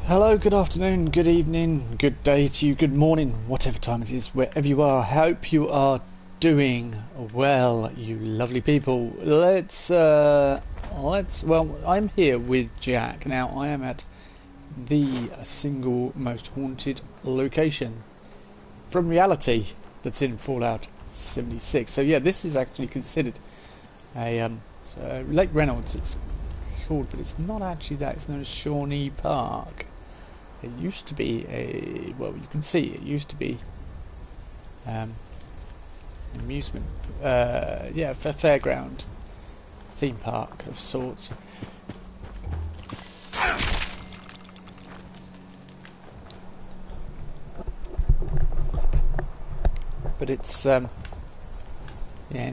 Hello, good afternoon, good evening, good day to you, good morning, whatever time it is, wherever you are. Hope you are doing well, you lovely people. Well, I'm here with Jack. Now, I am at the single most haunted location from reality that's in Fallout 76. So yeah, this is actually considered a Lake Reynolds. It's called, but it's not actually that. It's known as Shawnee Park. It used to be you can see it used to be amusement, fairground, theme park of sorts. But it's in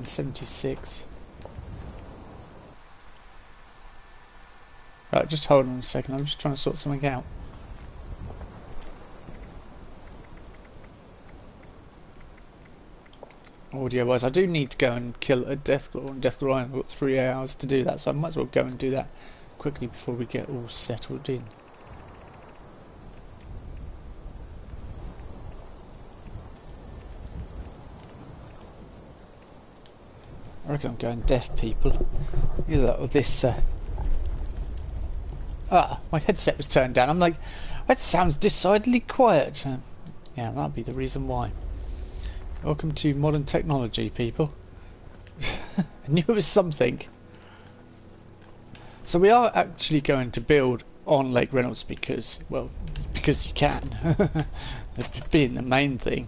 76. Right, just hold on a second. I'm just trying to sort something out. Audio wise, I do need to go and kill a Deathclaw on Deathclaw Island. I've got 3 hours to do that, so I might as well go and do that quickly before we get all settled in. I reckon I'm going deaf, people. Look at that, this. My headset was turned down. I'm like, that sounds decidedly quiet. Yeah, that'll be the reason why. Welcome to modern technology, people. I knew it was something. So we are actually going to build on Lake Reynolds because you can. Being the main thing.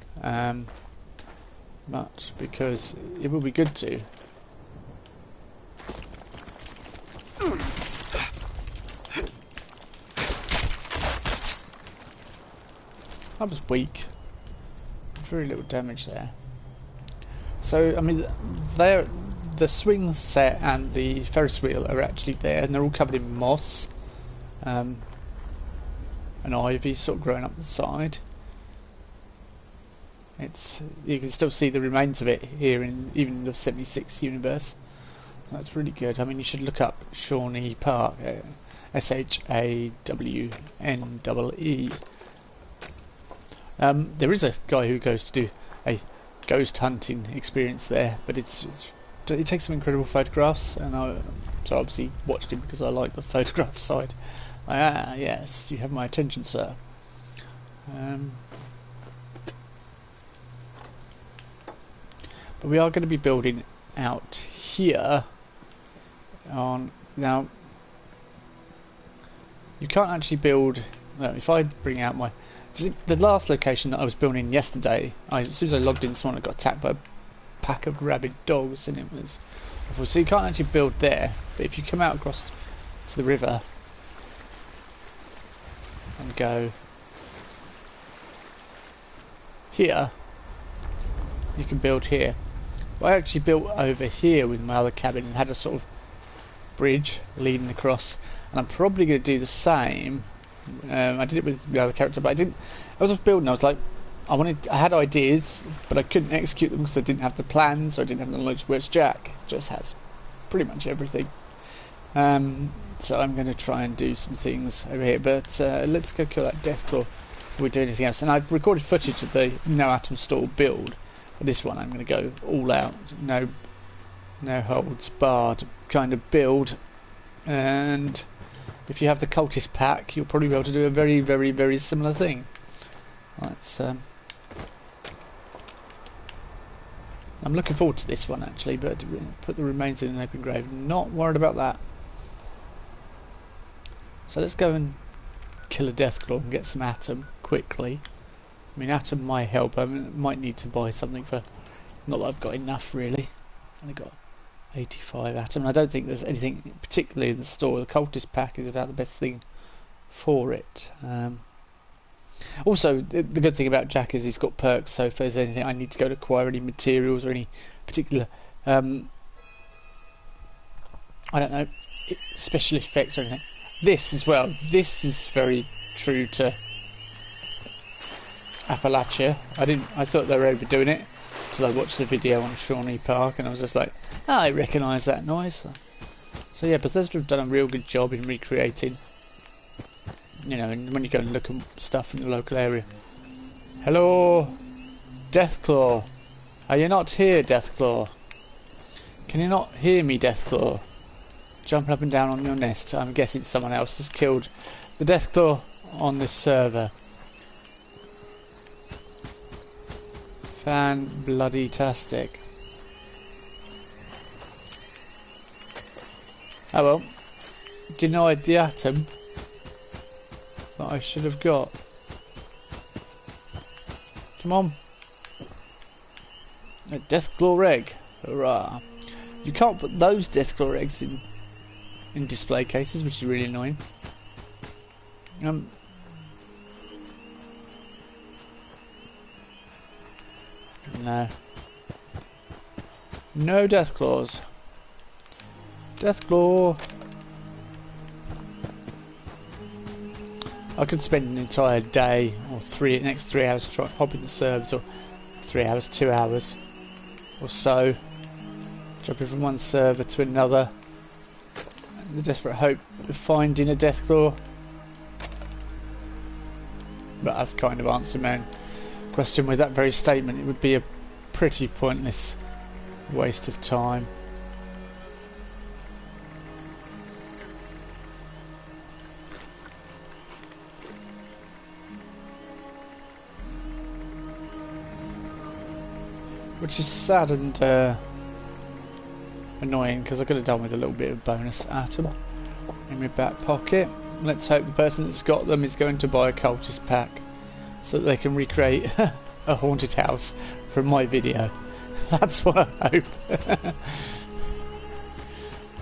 Much because it will be good to. That was weak. Very little damage there. So I mean, the swing set and the Ferris wheel are actually there, and they're all covered in moss, and ivy sort of growing up the side. You can still see the remains of it here even in the 76 universe. That's really good. I mean, you should look up Shawnee Park, SHAWNEE. There is a guy who goes to do a ghost hunting experience there, but it takes some incredible photographs, and so obviously watched him because I like the photograph side. Yes, you have my attention, sir. But we are going to be building out here. Now, you can't actually build. No, if I bring out my. The last location that I was building yesterday, as soon as I logged in this morning, I got attacked by a pack of rabid dogs, and it was awful. So you can't actually build there, but if you come out across to the river and go here, you can build here. But I actually built over here with my other cabin and had a sort of bridge leading across, and I'm probably going to do the same. I did it with the other character, but I didn't. I was just building. I was like, I had ideas, but I couldn't execute them because I didn't have the plans, or I didn't have the knowledge. Whereas Jack just has pretty much everything. So I'm going to try and do some things over here. But let's go kill that Deathclaw before we do anything else. And I've recorded footage of the No Atom Store build. But this one, I'm going to go all out, no holds barred kind of build, and. If you have the cultist pack, you'll probably be able to do a very, very, very similar thing. Let's. I'm looking forward to this one actually, but put the remains in an open grave. Not worried about that. So let's go and kill a Deathclaw and get some Atom quickly. I mean, Atom might help. I might need to buy something for. Not that I've got enough really. I've only got 85 Atom. I don't think there's anything particularly in the store. The cultist pack is about the best thing for it. Also, the good thing about Jack is he's got perks, so if there's anything I need to go to acquire any materials or any particular I don't know, special effects or anything. This as well, this is very true to Appalachia. I thought they were overdoing it until I watched the video on Shawnee Park, and I was just like, I recognise that noise. So yeah, Bethesda have done a real good job in recreating You know, and when you go and look at stuff in the local area. Hello, Deathclaw. Are you not here, Deathclaw? Can you not hear me, Deathclaw? Jumping up and down on your nest. I'm guessing someone else has killed the Deathclaw on this server. Fan-bloody-tastic. Oh well. Denied the atom that I should have got. Come on. A Deathclaw egg. Hurrah. You can't put those Deathclaw eggs in display cases, which is really annoying. No. No Deathclaws. Deathclaw. I could spend an entire day or next 3 hours trying to hop in the servers, or 3 hours, 2 hours or so, jumping from one server to another in the desperate hope of finding a Deathclaw. But I've kind of answered my own question with that very statement. It would be a pretty pointless waste of time. Which is sad and annoying, because I could have done with a little bit of bonus atom in my back pocket. Let's hope the person that's got them is going to buy a cultist pack so that they can recreate a haunted house from my video. That's what I hope.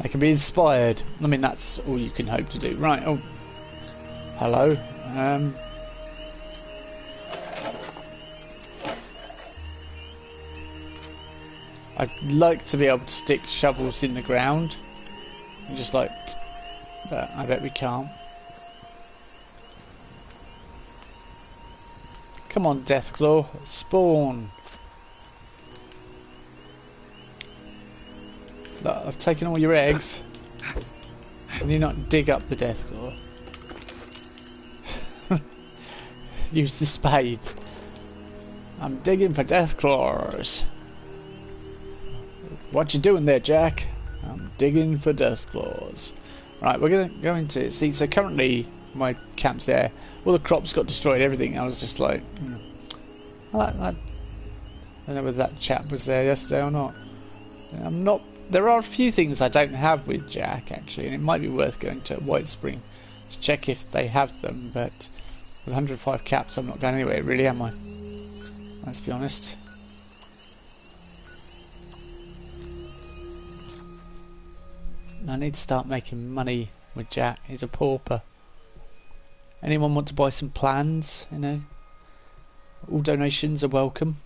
They can be inspired. I mean, that's all you can hope to do. Right, oh, hello. I'd like to be able to stick shovels in the ground and just like, but I bet we can't. Come on, Deathclaw, spawn. Look, I've taken all your eggs. Can you not dig up the Deathclaw? Use the spade. I'm digging for Deathclaws. What you doing there, Jack? I'm digging for Deathclaws. Right, we're gonna go into see. So currently, my camp's there. All the crops got destroyed. Everything. I was just like, I don't know whether that chap was there yesterday or not. I'm not. There are a few things I don't have with Jack actually, and it might be worth going to White Spring to check if they have them. But with 105 caps, I'm not going anywhere, really, am I? Let's be honest. I need to start making money with Jack. He's a pauper. Anyone want to buy some plans? You know, all donations are welcome.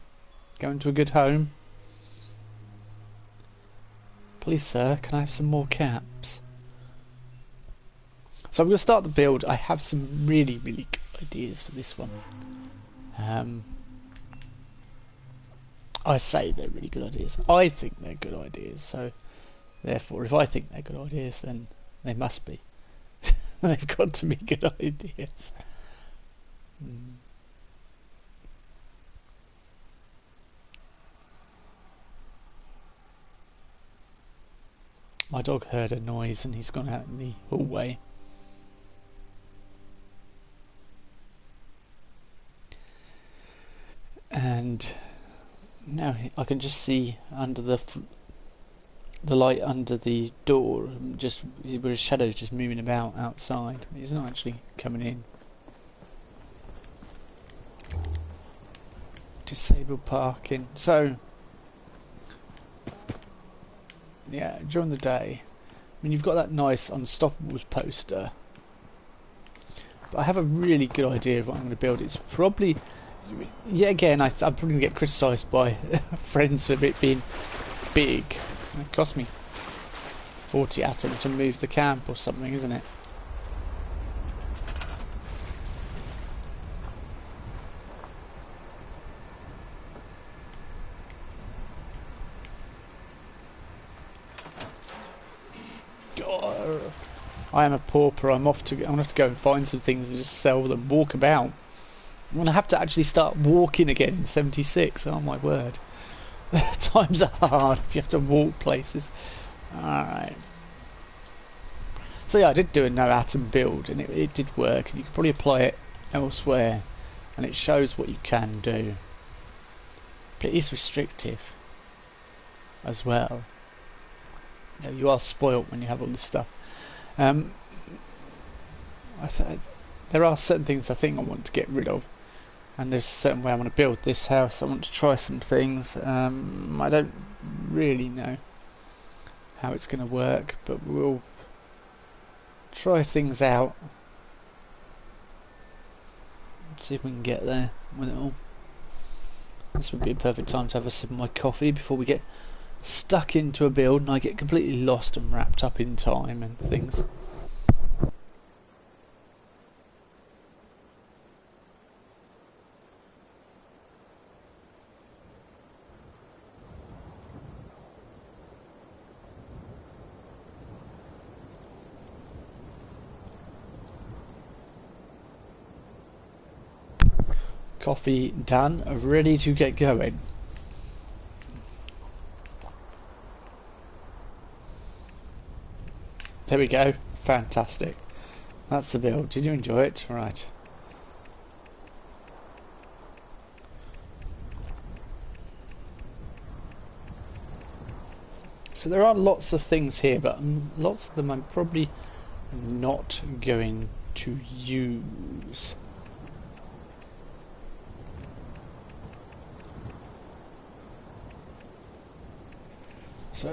Going to a good home. Please, sir, can I have some more caps? So I'm going to start the build. I have some really, really good ideas for this one. I say they're really good ideas. I think they're good ideas. So, therefore, if I think they're good ideas, then they must be. They've got to be good ideas. My dog heard a noise and he's gone out in the hallway. And now I can just see under the light under the door, just where his shadow's just moving about outside. He's not actually coming in. Disabled parking. So, yeah, during the day, I mean, you've got that nice Unstoppables poster. But I have a really good idea of what I'm going to build. It's probably, yet again, I'm probably going to get criticised by friends for it being big. It cost me 40 atom to move the camp or something, isn't it? God. I am a pauper. I'm gonna have to go and find some things and just sell them, walk about. I'm gonna have to actually start walking again in 76. Oh my word. Times are hard if you have to walk places. Alright. So yeah, I did do a no atom build and it did work, and you can probably apply it elsewhere and it shows what you can do. But it is restrictive as well. You know, you are spoilt when you have all this stuff. There are certain things I think I want to get rid of, and there's a certain way I want to build this house. I want to try some things. I don't really know how it's going to work, but we'll try things out, see if we can get there with it all. This would be a perfect time to have a sip of my coffee before we get stuck into a build and I get completely lost and wrapped up in time and things. Coffee done, ready to get going. There we go, fantastic. That's the build. Did you enjoy it? Right. So there are lots of things here, but lots of them I'm probably not going to use. So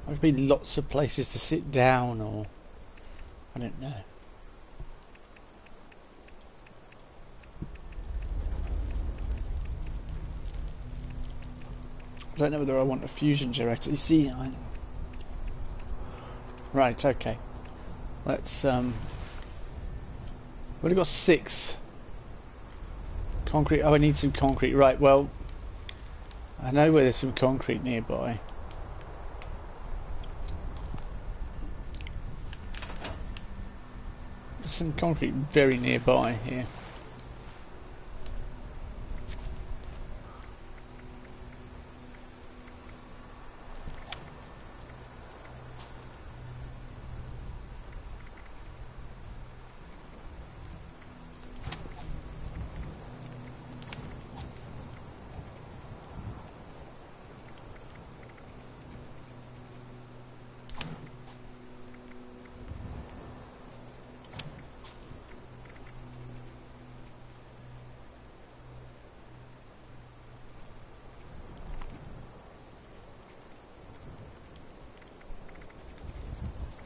there'd be lots of places to sit down, or I don't know. I don't know whether I want a fusion generator. You see, right, okay. Let's we've only got 6 concrete. Oh, I need some concrete. Right, well, I know where there's some concrete nearby. There's some concrete very nearby here.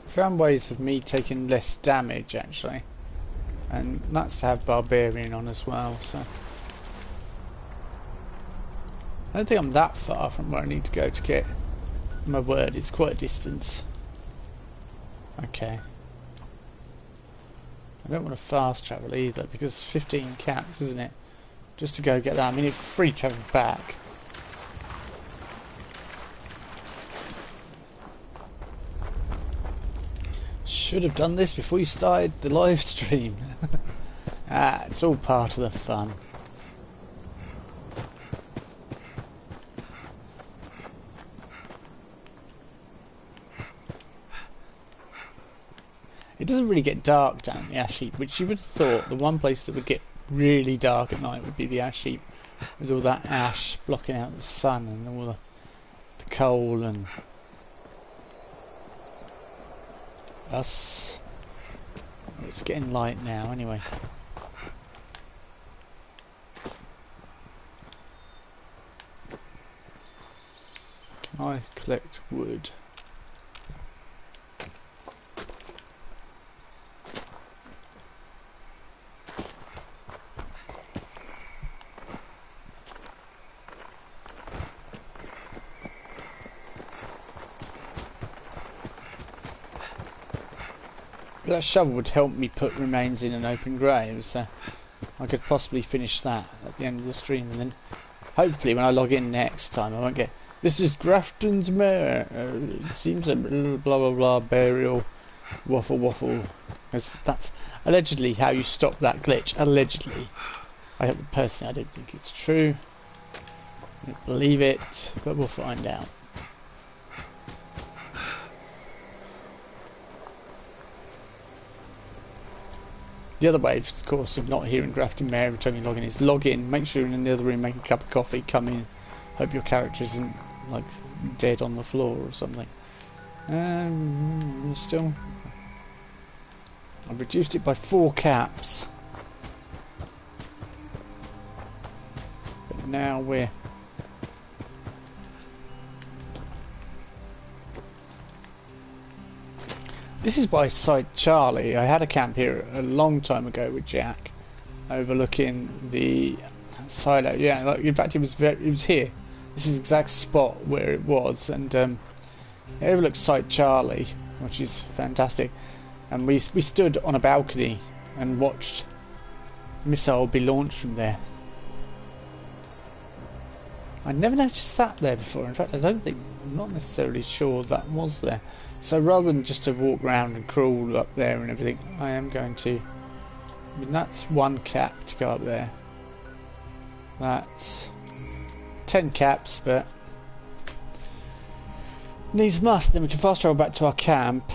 Found ways of me taking less damage actually, and that's to have Barbarian on as well, so I don't think I'm that far from where I need to go to get my word. It's quite a distance. Okay, I don't want to fast travel either because it's 15 caps, isn't it, just to go get that. I mean, it's free travel back. Should have done this before you started the live stream. It's all part of the fun. It doesn't really get dark down the ash heap, which you would have thought the one place that would get really dark at night would be the ash heap, with all that ash blocking out the sun and all the coal and us. It's getting light now anyway. Can I collect wood? That shovel would help me put remains in an open grave, so I could possibly finish that at the end of the stream, and then hopefully when I log in next time I won't get This is Grafton's mare. It seems a blah blah blah burial. Waffle waffle. That's allegedly how you stop that glitch. Allegedly. Personally, I don't think it's true. I don't believe it, but we'll find out. The other way, of course, of not hearing Grafton Mare every time you log in is log in, make sure you're in the other room, make a cup of coffee, come in, hope your character isn't like dead on the floor or something. Still, I've reduced it by 4 caps, but now we're this is by Site Charlie. I had a camp here a long time ago with Jack, overlooking the silo. Yeah, like, in fact, it was here. This is the exact spot where it was, and it overlooks Site Charlie, which is fantastic. And we stood on a balcony and watched a missile be launched from there. I never noticed that there before. In fact, I'm not necessarily sure that was there. So rather than just to walk around and crawl up there and everything, I am going to... I mean, that's 1 cap to go up there. That's 10 caps, but... needs must. Then we can fast travel back to our camp.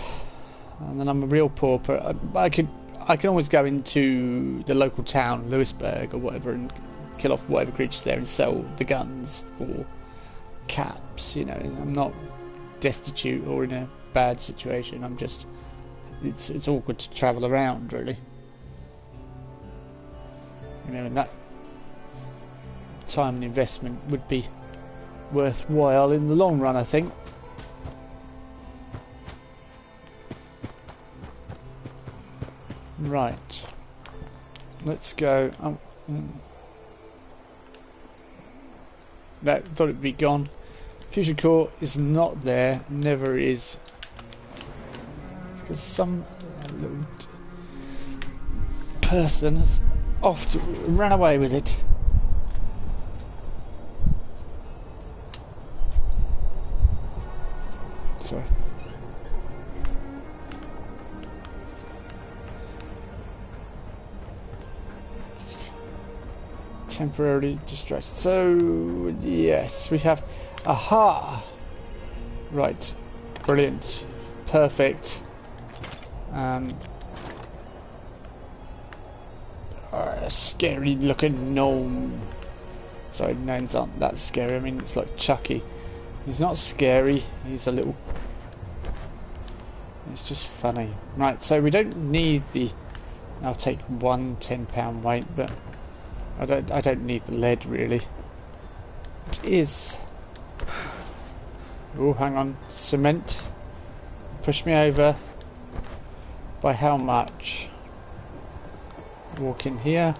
And then I'm a real pauper. I can always go into the local town, Lewisburg or whatever, and kill off whatever creatures there and sell the guns for caps. You know, I'm not destitute or in a bad situation. I'm just, it's awkward to travel around, really. You know, and that time and investment would be worthwhile in the long run, I think. Right, let's go. That thought it'd be gone. Fusion core is not there, never is. It's because some little person has ran away with it. Sorry. Just temporarily distracted. So yes, we have. Aha! Right. Brilliant. Perfect. Scary looking gnome. Sorry, gnomes aren't that scary. I mean, it's like Chucky. He's not scary. He's a little... it's just funny. Right, so we don't need the... I'll take 1 £10 weight, but I don't need the lead, really. It is... oh, hang on. Cement. Push me over. By how much? Walk in here.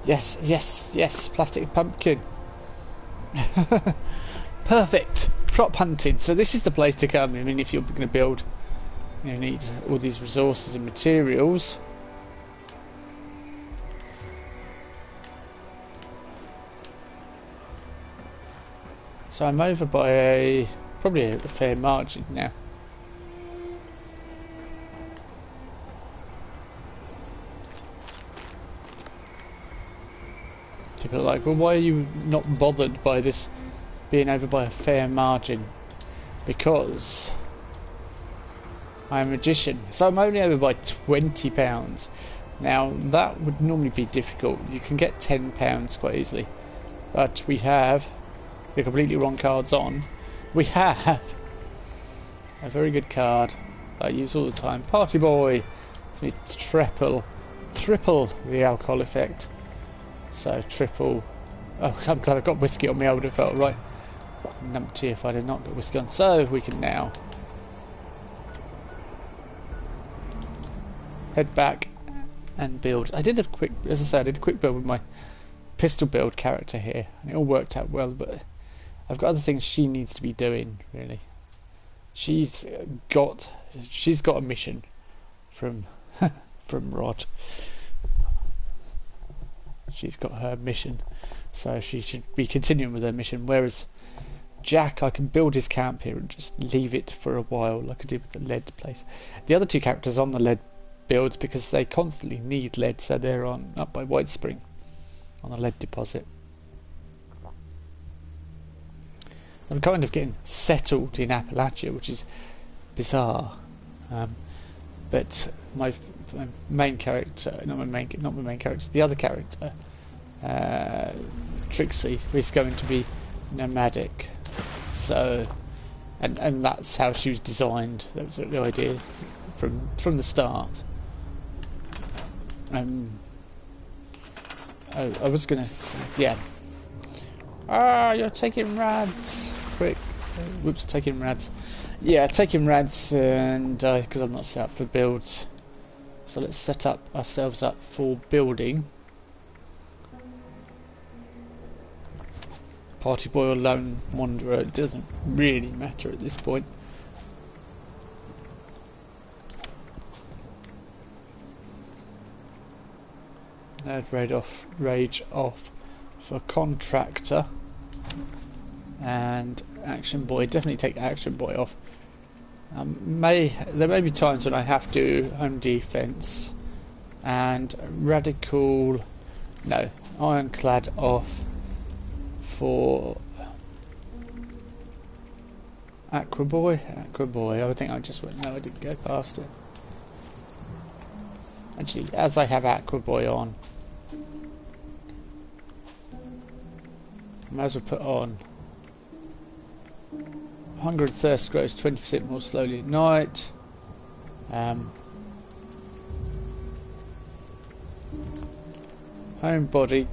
Yes, yes, yes. Plastic pumpkin. Perfect. Prop hunting. So this is the place to come. I mean, if you're going to build, you need all these resources and materials. So I'm over by probably a fair margin now. People are like, well, why are you not bothered by this being over by a fair margin? Because I'm a magician. So I'm only over by £20. Now that would normally be difficult. You can get £10 quite easily. But we have the completely wrong cards on. We have a very good card that I use all the time. Party Boy. It's me triple the alcohol effect. So triple. Oh, I'm glad I got whiskey on me. I would have felt right numpty if I had not got whiskey on. So we can now head back and build. I did a quick, as I said, I did a quick build with my pistol build character here, and it all worked out well. But I've got other things she needs to be doing. Really, she's got a mission from from Rod. She's got her mission, so she should be continuing with her mission. Whereas Jack, I can build his camp here and just leave it for a while, like I did with the lead place. The other two characters on the lead builds, because they constantly need lead, so they're on up by White Spring on the lead deposit. I'm kind of getting settled in Appalachia, which is bizarre. But my main character, not my main character, the other character, Trixie, is going to be nomadic. So, and that's how she was designed. That was the idea from the start. I was gonna say, yeah. Ah, you're taking rads. Quick. Whoops, taking rads. Yeah, taking rads, and because I'm not set up for builds. So let's set up ourselves up for building. Party boy or lone wanderer, it doesn't really matter at this point. Nerd rage off for contractor. And action boy, definitely take action boy off. There may be times when I have to home defense, and radical, no, ironclad off for Aquaboy. I think I just went. No, I didn't go past it. Actually, as I have Aquaboy on, I might as well put on Hunger and Thirst grows 20% more slowly at night. Homebody,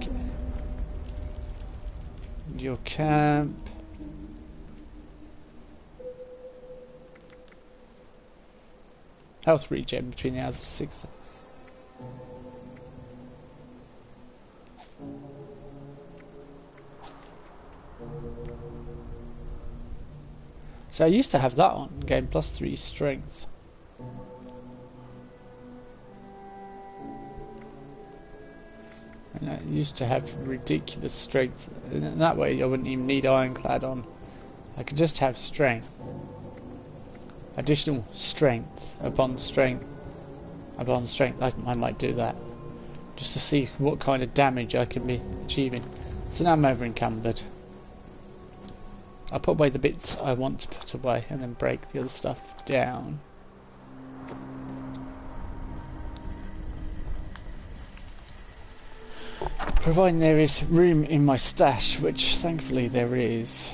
your camp. Health regen between the hours of 6. So I used to have that on, gain +3 strength. And I used to have ridiculous strength. And that way I wouldn't even need ironclad on. I could just have strength. Additional strength upon strength upon strength. I might do that. Just to see what kind of damage I can be achieving. So now I'm over encumbered. I'll put away the bits I want to put away and then break the other stuff down. Providing there is room in my stash, which thankfully there is.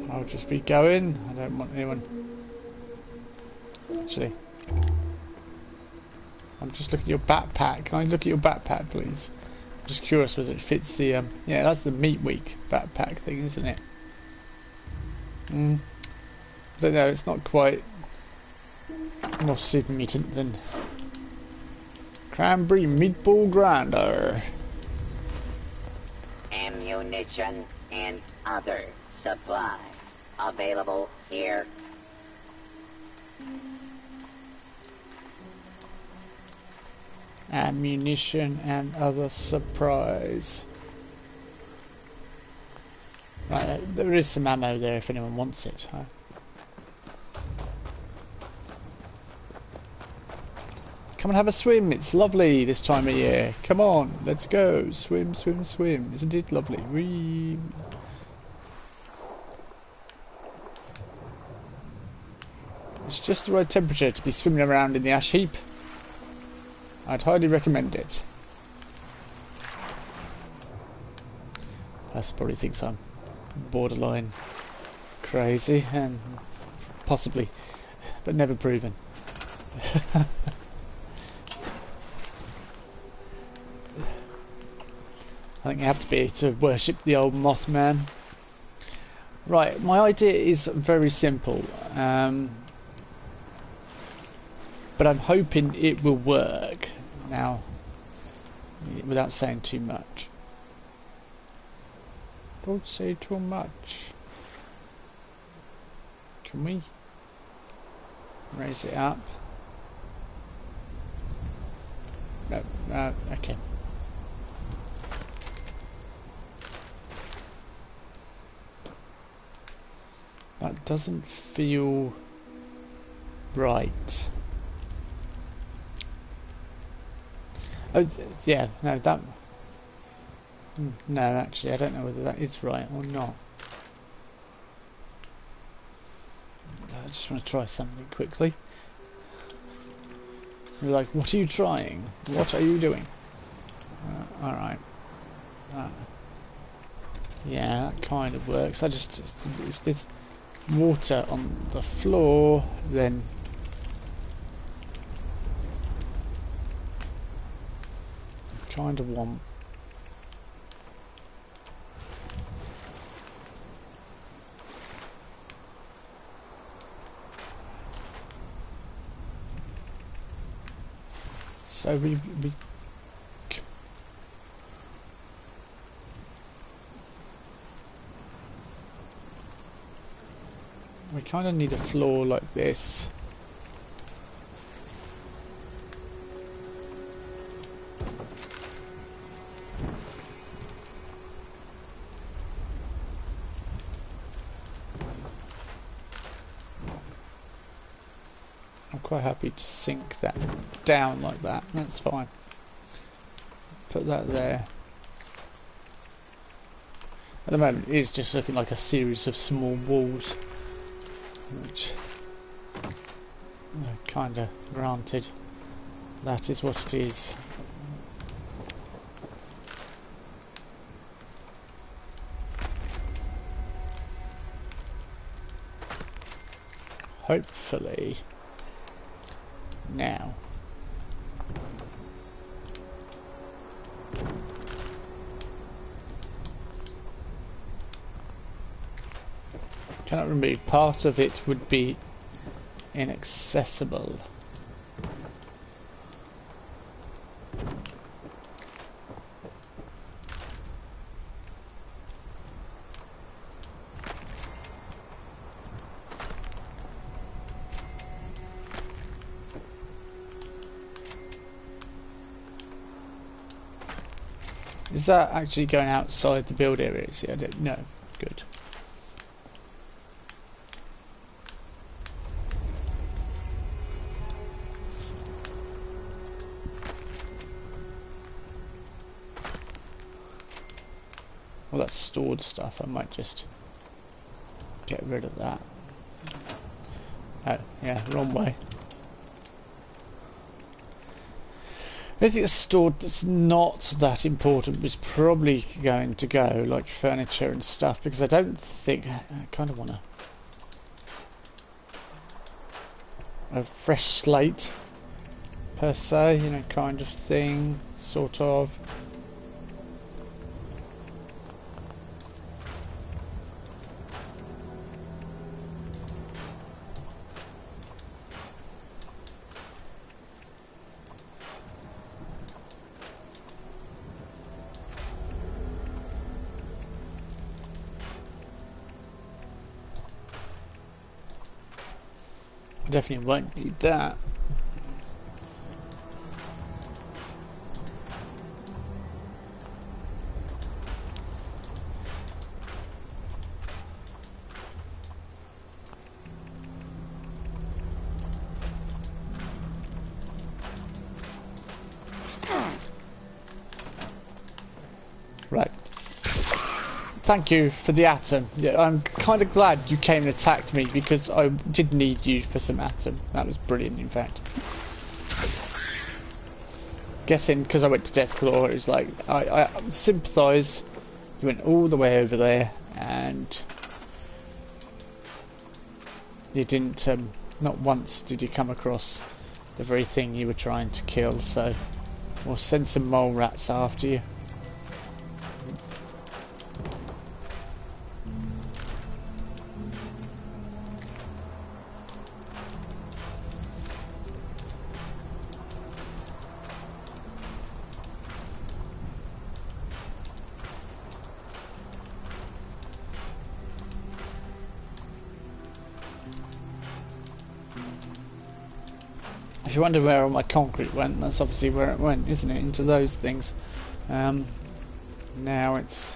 I'll just be going. I don't want anyone. Actually, I'm just looking at your backpack. Can I look at your backpack, please? I'm just curious whether it fits the. Yeah, that's the meat week backpack thing, isn't it? I don't know. It's not quite more super mutant than cranberry meatball grinder. Ammunition and other supplies available here. Ammunition and other supplies. Right, there is some ammo there if anyone wants it. Huh? Come and have a swim. It's lovely this time of year. Come on, let's go. Swim, swim, swim. Isn't it lovely? Whee. It's just the right temperature to be swimming around in the ash heap. I'd highly recommend it. Person probably thinks I'm borderline crazy, and possibly, but never proven. I think you have to be to worship the old Mothman. Right, my idea is very simple, but I'm hoping it will work now, without saying too much. Don't say too much. Can we raise it up? No, no, okay. That doesn't feel right. Oh, yeah, no, that... No, actually, I don't know whether that is right or not. I just want to try something quickly. You're like, what are you trying? What are you doing? Alright. Yeah, that kind of works. I just if there's water on the floor, then kind of want so we kind of need a floor like this. I'm quite happy to sink that down like that. That's fine. Put that there. At the moment, it is just looking like a series of small walls, which kind of granted. That is what it is. Hopefully. Now. Cannot remove. Part of it would be inaccessible. Is that actually going outside the build areas? Yeah, I don't know. Good. Well, that's stored stuff. I might just get rid of that. Oh, yeah, wrong way. Anything that's stored that's not that important is probably going to go, like furniture and stuff, because I don't think... I kind of want a fresh slate, per se, you know, kind of thing, sort of. Definitely won't need that. Right. Thank you for the atom. Yeah, I'm kind of glad you came and attacked me because I did need you for some atom. That was brilliant, in fact. Guessing because I went to Deathclaw, it was like I sympathise. You went all the way over there, and you didn't, not once did you come across the very thing you were trying to kill, so we'll send some mole rats after you. If you wonder where all my concrete went, that's obviously where it went, isn't it? Into those things. Now it's...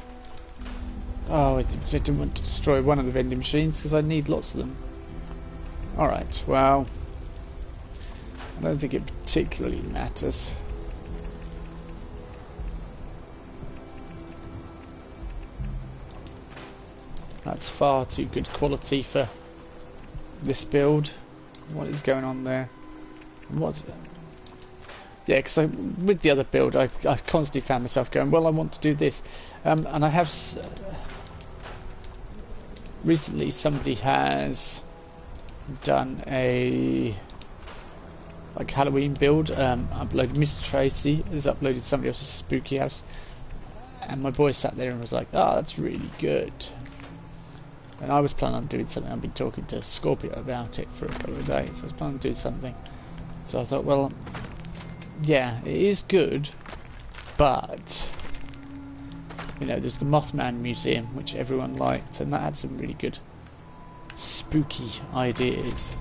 Oh, I didn't want to destroy one of the vending machines because I need lots of them. Alright, well... I don't think it particularly matters. That's far too good quality for this build. What is going on there? What? Yeah, because with the other build, I constantly found myself going, well, I want to do this, and I have recently somebody has done a like Halloween build. Uploaded Miss Tracy has uploaded somebody else's spooky house, and my boy sat there and was like, "Oh, that's really good." And I was planning on doing something. I've been talking to Scorpio about it for a couple of days. I was planning on doing something. So I thought, well, yeah, it is good, but, you know, there's the Mothman Museum, which everyone liked, and that had some really good spooky ideas.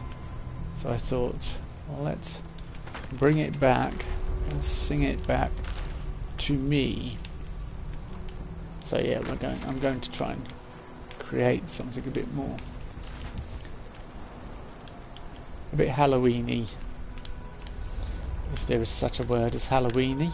So I thought, well, let's bring it back and sing it back to me. So yeah, I'm going to try and create something a bit more, a bit Halloween-y. If there is such a word as Halloween-y.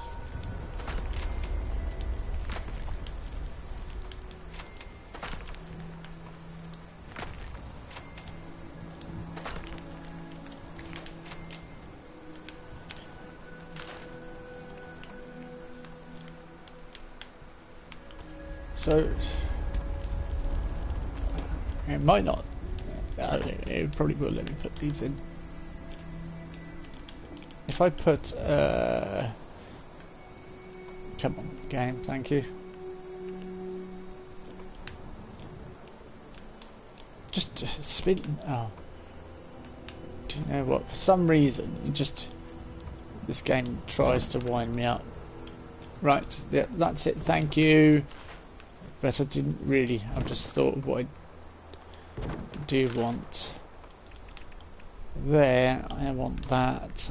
So it might not. It probably will let me put these in. If I put, come on, game, thank you. Just spin, oh. Do you know what, for some reason, this game tries to wind me up. Right, yeah, that's it, thank you. But I didn't really, I just thought of what I do want. There, I want that.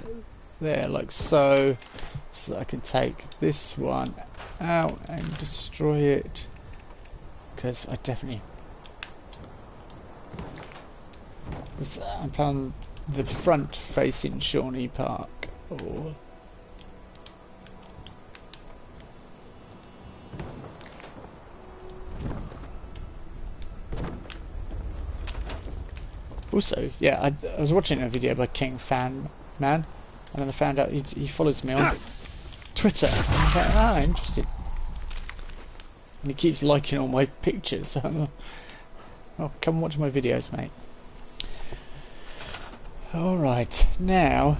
There, like so that I can take this one out and destroy it, because I definitely I'm planning the front facing Shawnee Park, or also, yeah, I was watching a video by King Fan Man, and then I found out he follows me on Twitter. And I was like, ah, interesting. And he keeps liking all my pictures. Oh, come watch my videos, mate. Alright, now...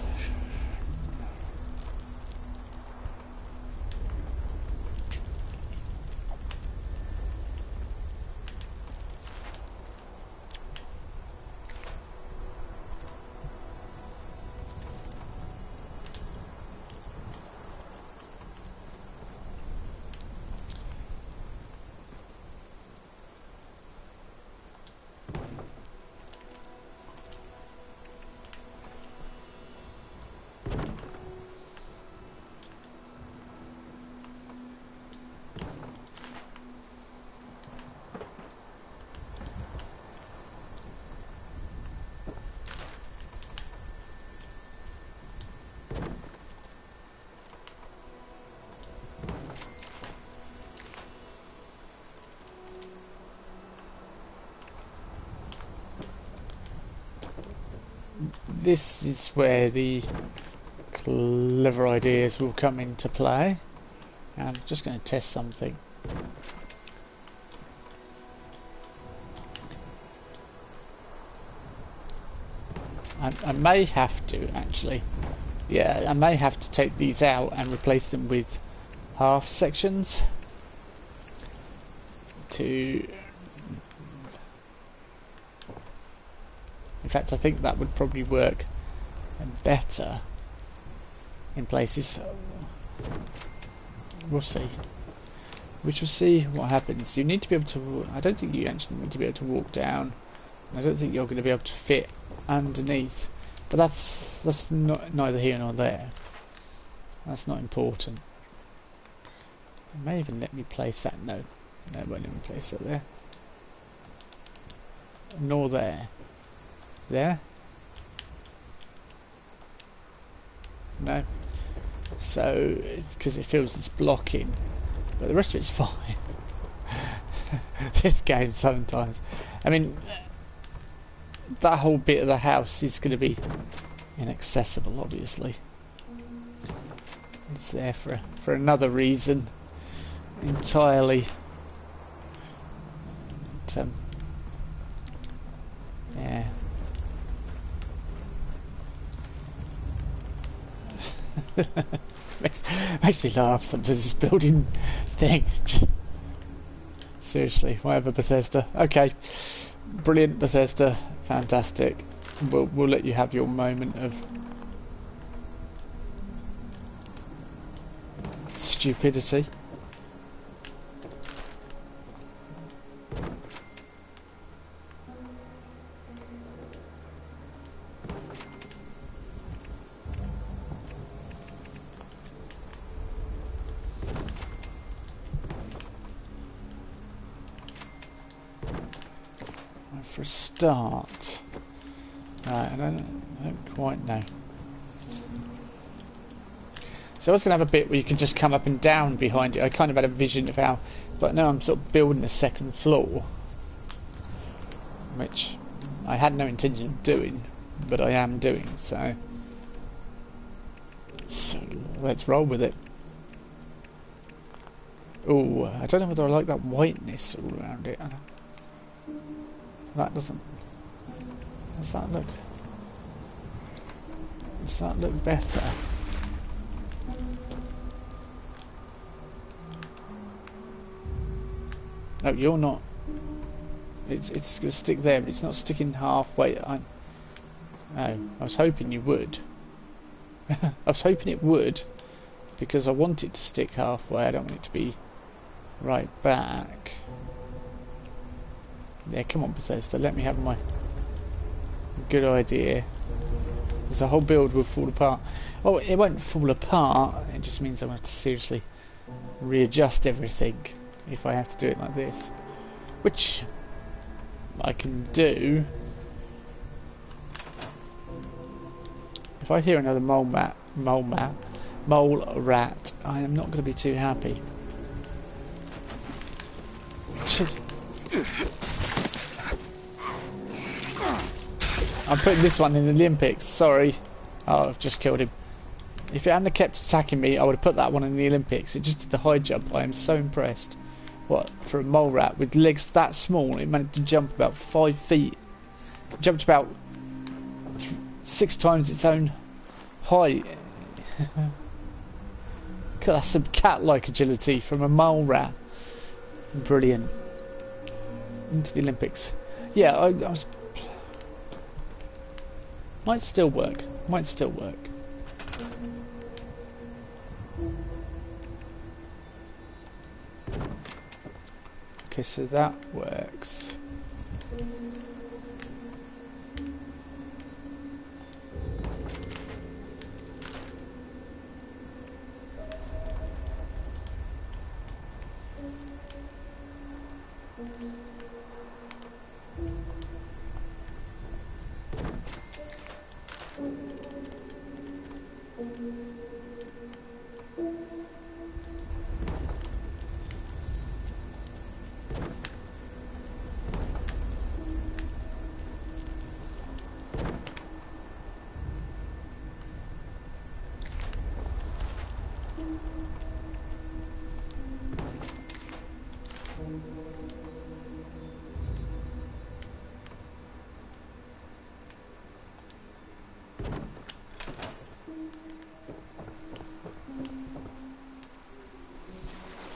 this is where the clever ideas will come into play. And I'm just going to test something. I may have to actually. Yeah, I may have to take these out and replace them with half sections to... In fact, I think that would probably work better in places. We'll see. We shall see what happens. You need to be able to... I don't think you actually need to be able to walk down. I don't think you're going to be able to fit underneath. But that's not neither here nor there. That's not important. It may even let me place that. No, it won't let me place that there. Nor there. There? No. So, because it feels it's blocking. But the rest of it's fine. This game sometimes. I mean, that whole bit of the house is going to be inaccessible, obviously. It's there for another reason entirely. But, yeah. makes me laugh sometimes, this building thing. Just, seriously, whatever, Bethesda. Okay, brilliant, Bethesda, fantastic. We'll let you have your moment of stupidity. For a start, right, I don't quite know. So I was going to have a bit where you can just come up and down behind it. I kind of had a vision of how, but now I'm sort of building a second floor, which I had no intention of doing, but I am doing. So let's roll with it. Oh, I don't know whether I like that whiteness all around it. That doesn't... Does that look... Does that look better? No, you're not... It's going to stick there, but it's not sticking halfway. No, I was hoping you would. I was hoping it would, because I want it to stick halfway. I don't want it to be right back. Yeah, come on, Bethesda, let me have my good idea. Because the whole build will fall apart. Oh, it won't fall apart, it just means I'm going to have to seriously readjust everything if I have to do it like this. Which I can do. If I hear another mole rat, I am not going to be too happy. I'm putting this one in the Olympics, sorry. Oh, I've just killed him. If it hadn't kept attacking me, I would have put that one in the Olympics. It just did the high jump. I am so impressed. What, for a mole rat with legs that small, it managed to jump about 5 feet. It jumped about 6 times its own height. That's some cat-like agility from a mole rat. Brilliant. Into the Olympics. Yeah, I was... Might still work. Might still work. Okay, so that works.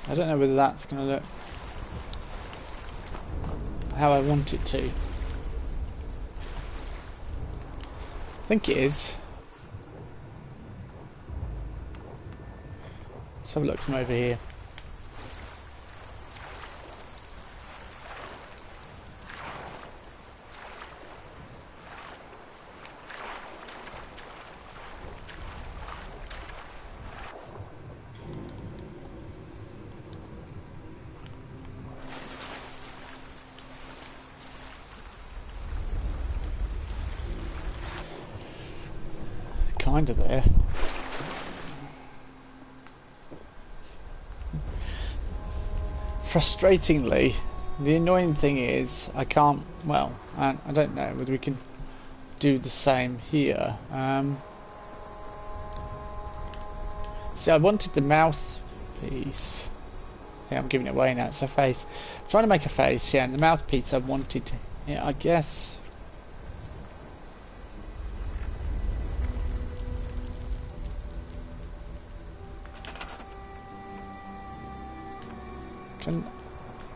I don't know whether that's going to look how I want it to. I think it is. Let's have a look from over here. Kind of there. Frustratingly, the annoying thing is I can't, well, I don't know whether we can do the same here. See, I wanted the mouthpiece. See, I'm giving it away now. It's a face. I'm trying to make a face, yeah, and the mouthpiece I wanted, yeah, I guess.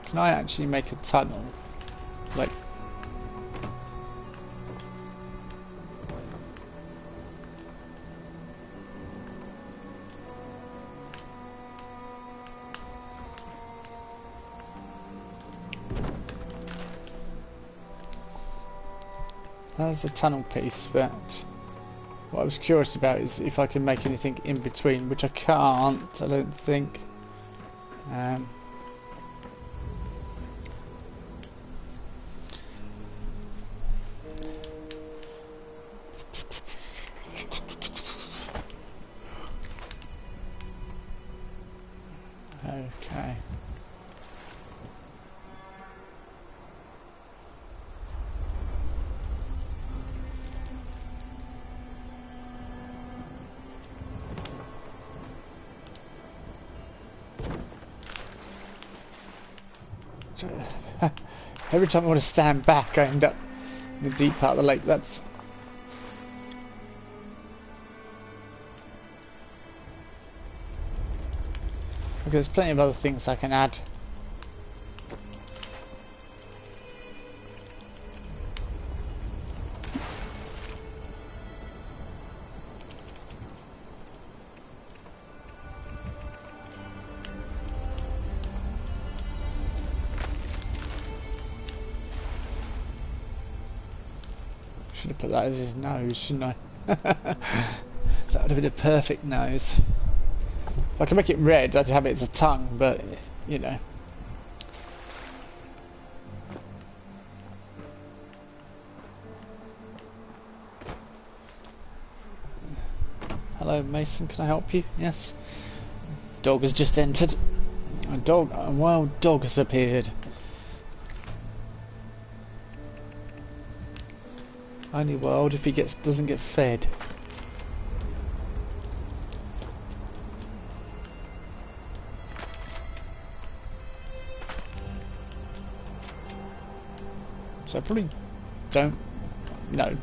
Can I actually make a tunnel? Like, there's a tunnel piece, but what I was curious about is if I can make anything in between, which I can't, I don't think. Okay. Every time I want to stand back, I end up in the deep part of the lake. That's... Okay, there's plenty of other things I can add. Should have put that as his nose, shouldn't I? That would have been a perfect nose. If I could make it red, I'd have it as a tongue, but, you know. Hello, Mason, can I help you? Yes. Dog has just entered. A wild dog has appeared. Only wild if he doesn't get fed. So I probably don't... No.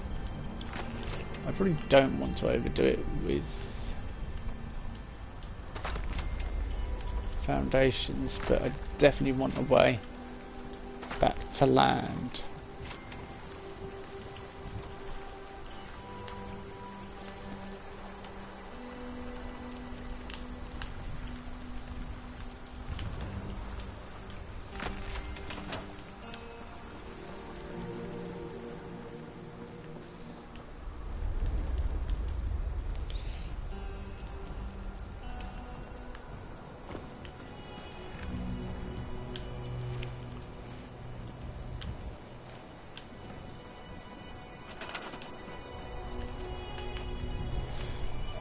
I probably don't want to overdo it with foundations, but I definitely want a way back to land.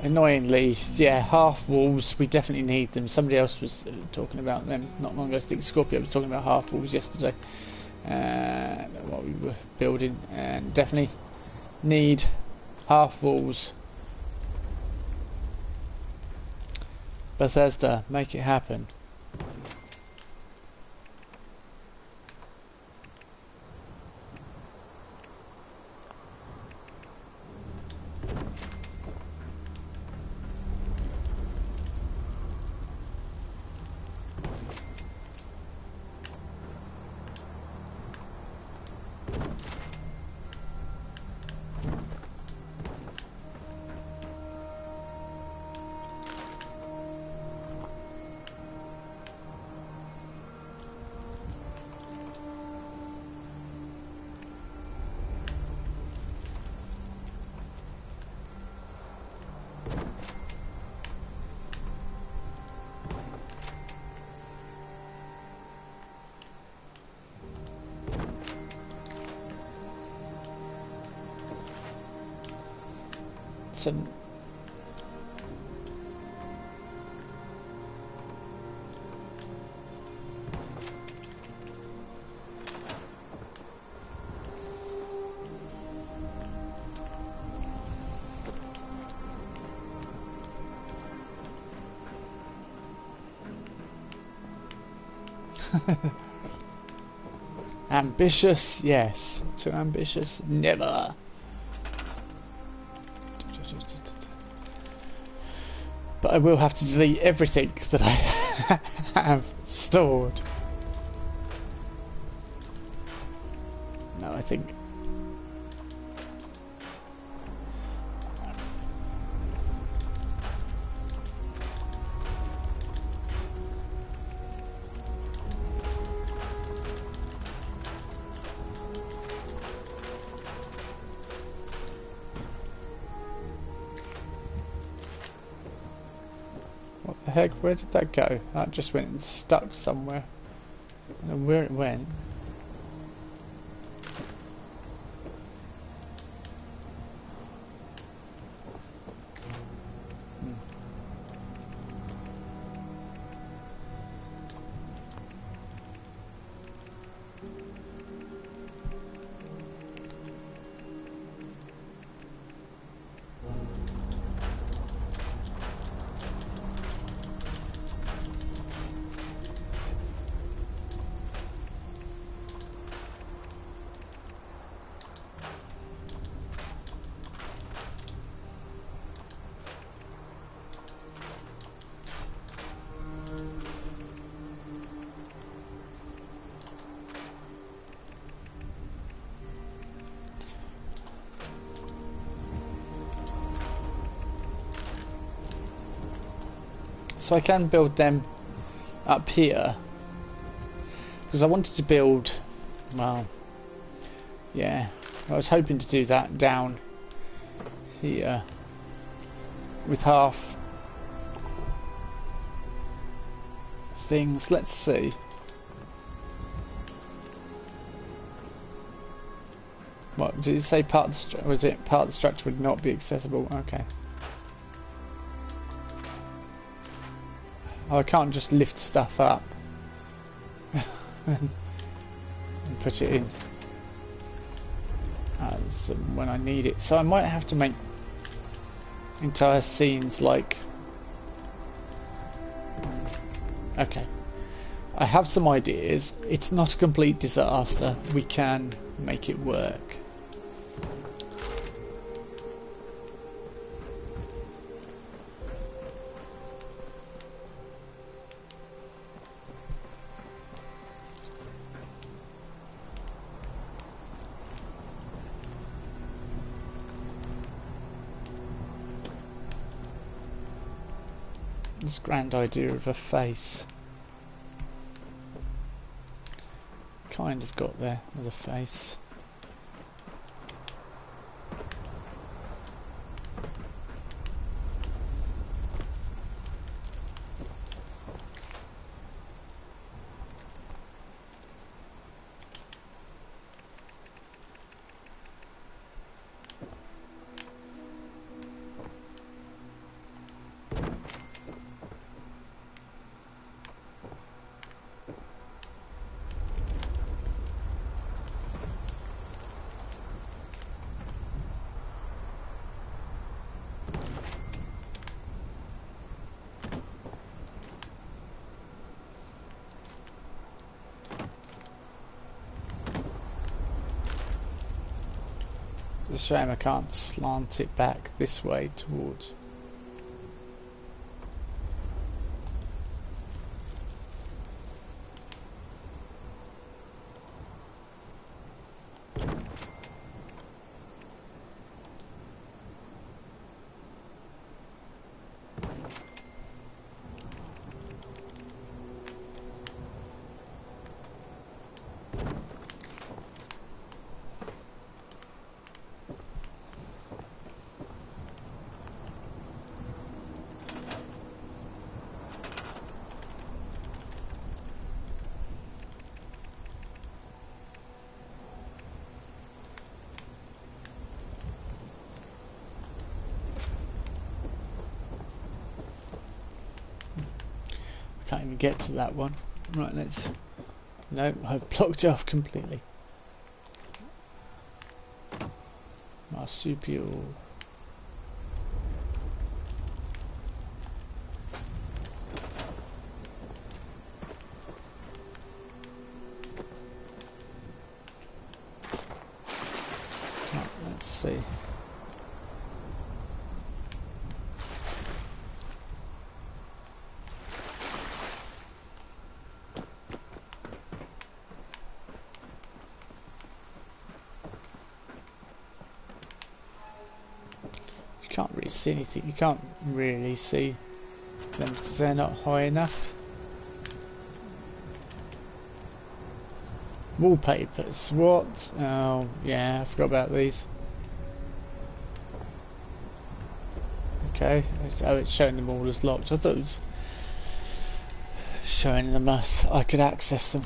Annoyingly, yeah, half walls, we definitely need them. Somebody else was talking about them not long ago. I think Scorpio was talking about half walls yesterday. What we were building, and definitely need half walls. Bethesda, make it happen. So ambitious, yes. Too ambitious, never. But I will have to delete everything that I have stored. No, I think... What the heck? Where did that go? That just went and stuck somewhere. I don't know where it went. So I can build them up here. Because I wanted to build, well, yeah, I was hoping to do that down here with half things. Let's see. What did it say? Part of the structure, was it part of the structure would not be accessible? Okay. Oh, I can't just lift stuff up and put it in as when I need it. So I might have to make entire scenes like... Okay. I have some ideas. It's not a complete disaster. We can make it work. This grand idea of a face. Kind of got there with a face. It's a shame I can't slant it back this way towards. can't even get to that one. Right, let's... No, I've blocked it off completely. Marsupial. Right, let's see. You can't really see anything. You can't really see them because they're not high enough. Wallpapers. What? Oh, yeah, I forgot about these. Okay. Oh, it's showing them all as locked. I thought it was showing them as I could access them.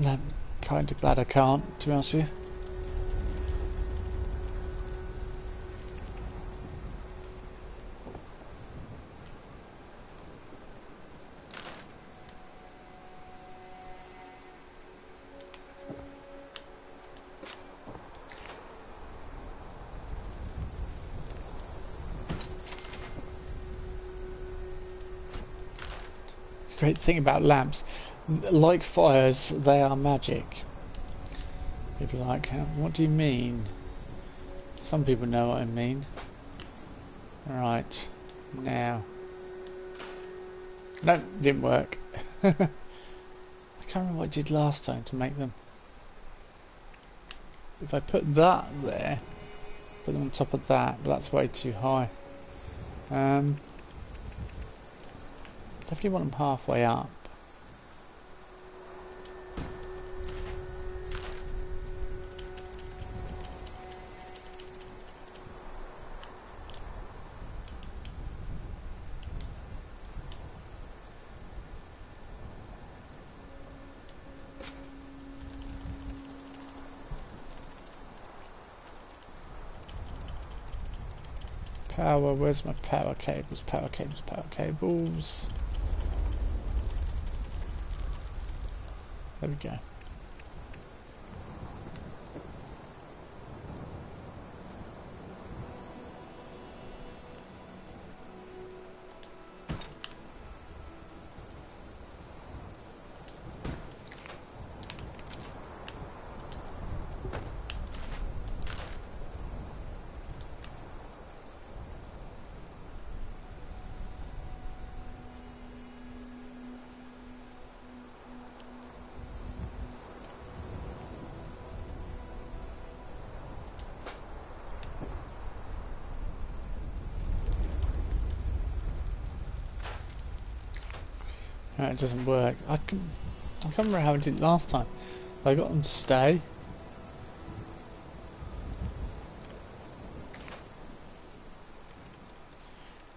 I'm kind of glad I can't, to be honest with you. Great thing about lamps, like fires, they are magic. People are like, what do you mean? Some people know what I mean. Right, now. No, didn't work. I can't remember what I did last time to make them. If I put that there, put them on top of that, but that's way too high. Definitely want them halfway up. Power, where's my power cables? Power cables, power cables. There we go. No, it doesn't work. I can't remember how I did it last time. I got them to stay.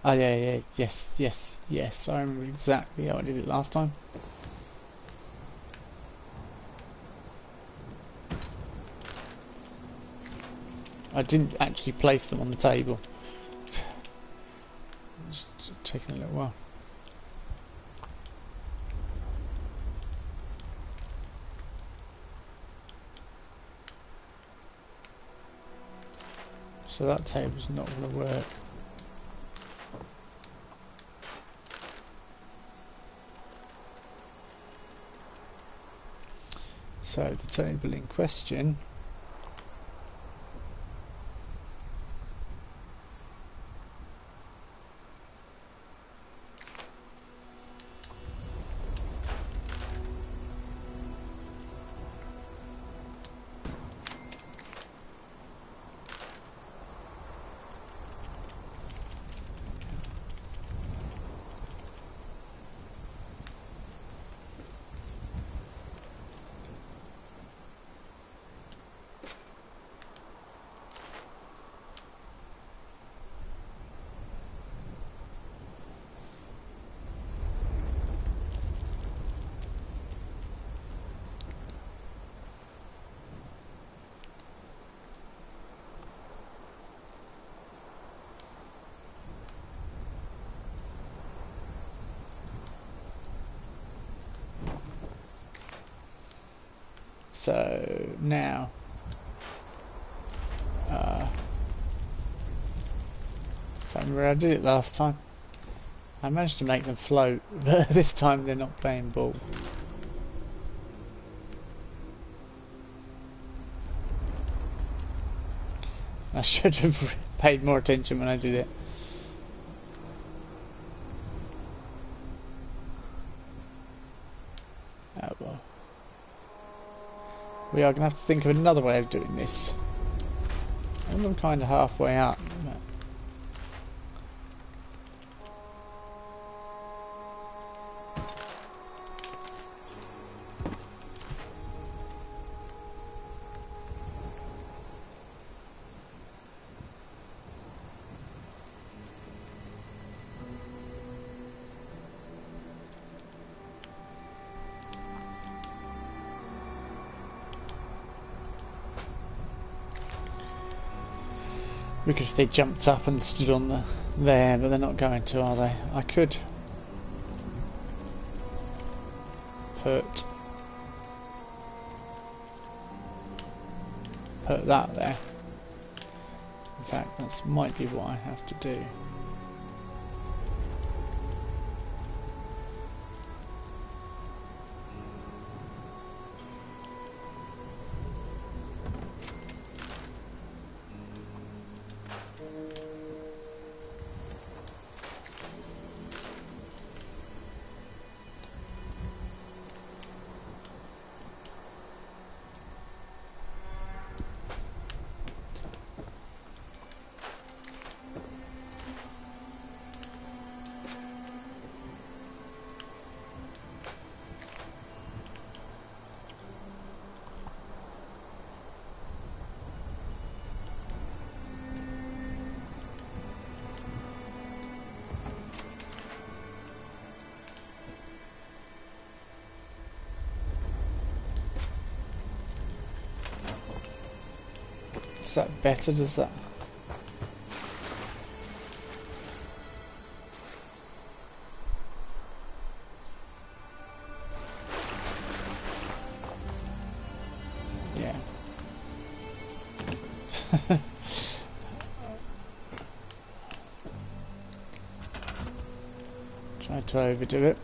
Oh yeah, yes. I remember exactly how I did it last time. I didn't actually place them on the table. It's taking a little while. So that table's not going to work. So the table in question So now can't remember how I did it last time. I managed to make them float, but this time they're not playing ball. I should have paid more attention when I did it. Oh well. We are going to have to think of another way of doing this. I'm kind of halfway up. But because if they jumped up and stood on there, but they're not going to, are they? I could put that there. In fact, that might be what I have to do. Is that better? Does that? Yeah. Tried to overdo it.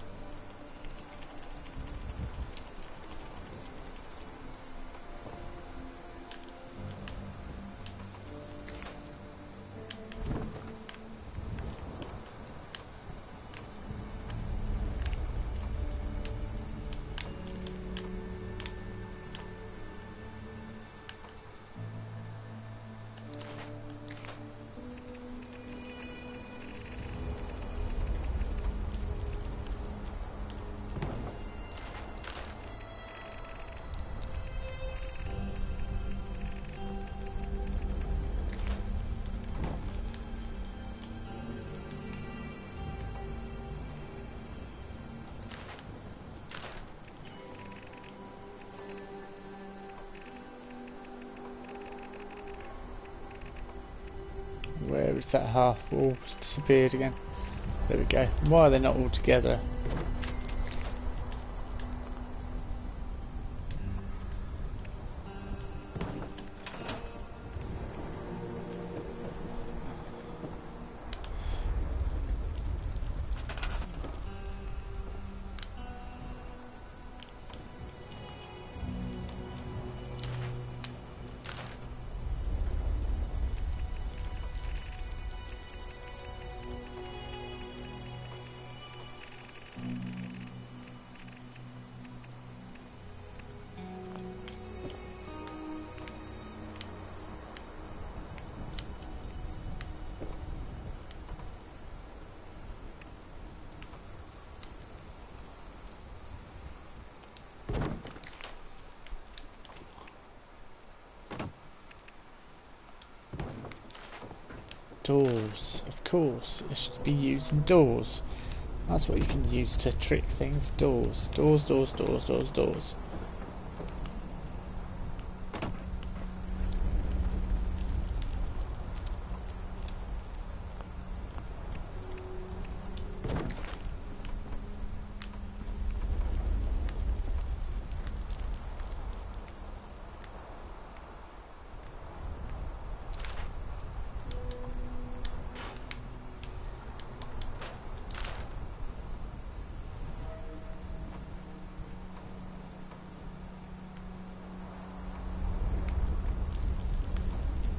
Where is that half wall? It's disappeared again. There we go. Why are they not all together? Doors, of course. It should be using doors. That's what you can use to trick things. Doors, doors, doors, doors, doors, doors.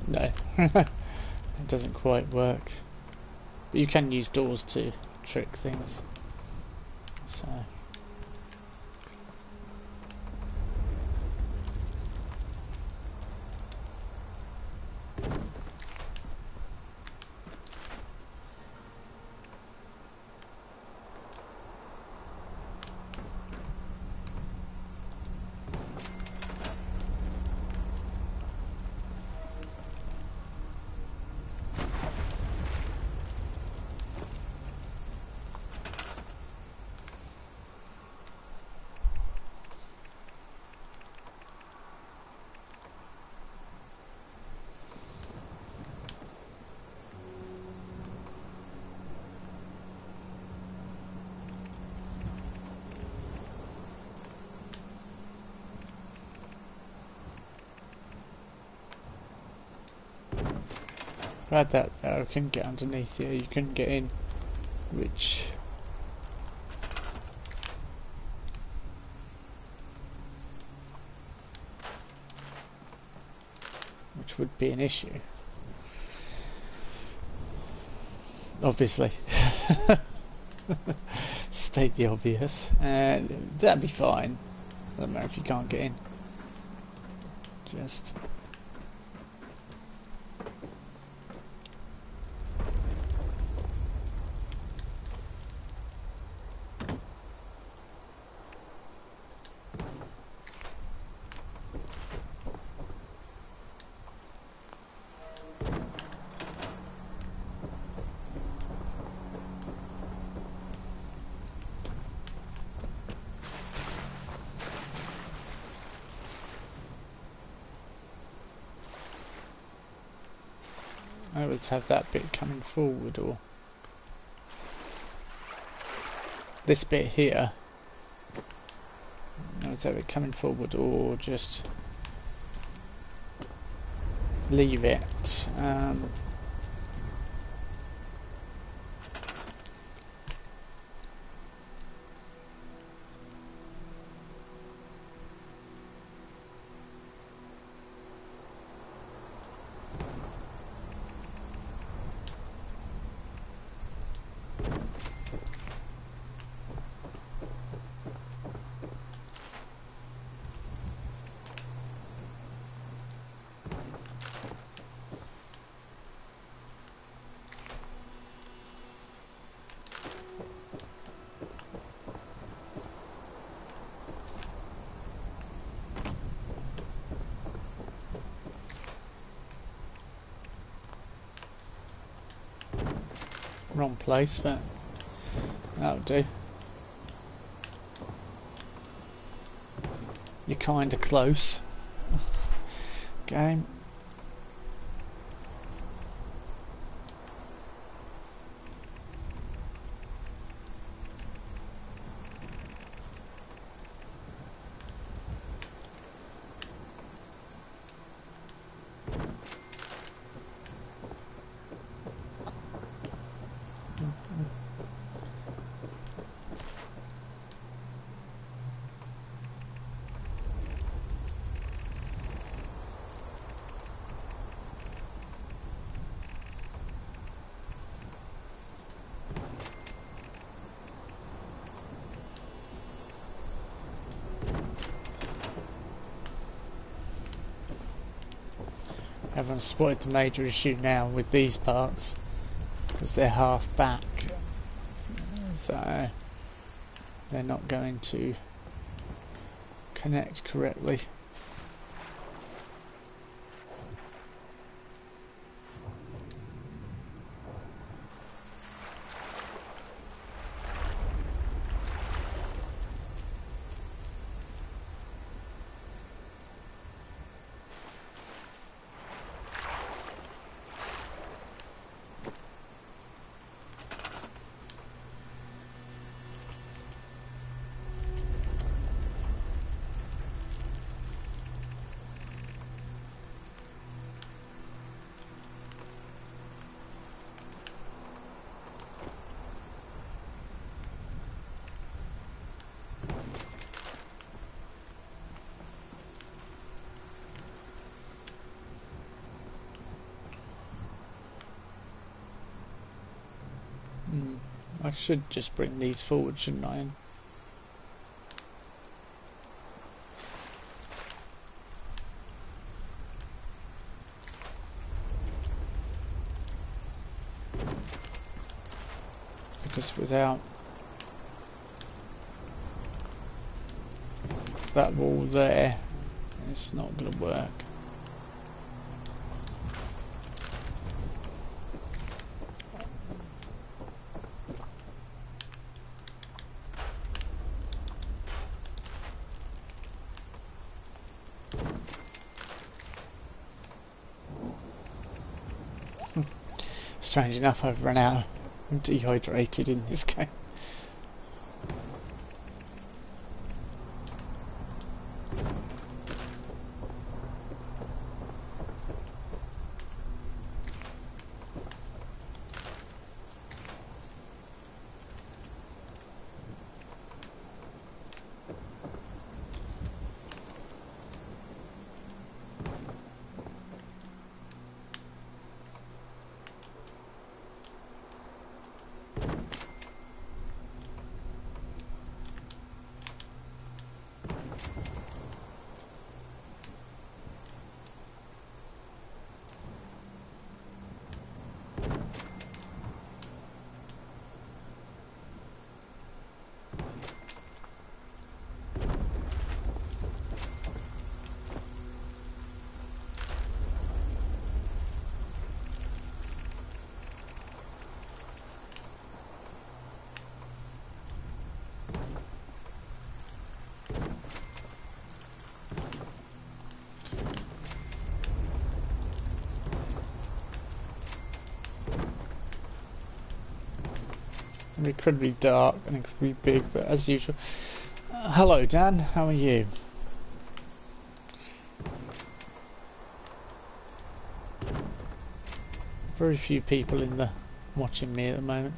No, it doesn't quite work. But you can use doors to trick things. So. If I had that there, I couldn't get underneath here, you couldn't get in, which would be an issue. Obviously. State the obvious. And that'd be fine. Doesn't matter if you can't get in. Just... I would have that bit coming forward, or this bit here. I would have it coming forward, or just leave it. Wrong place, but that'll do. You're kinda close. Game. Everyone's spotted the major issue now with these parts, because they're half back, so they're not going to connect correctly. I should just bring these forward, shouldn't I? Because without that wall there, it's not going to work. Strange enough, I've run out. I'm dehydrated in this game. Incredibly dark and incredibly big, but as usual. Hello Dan, how are you? Very few people in the watching me at the moment,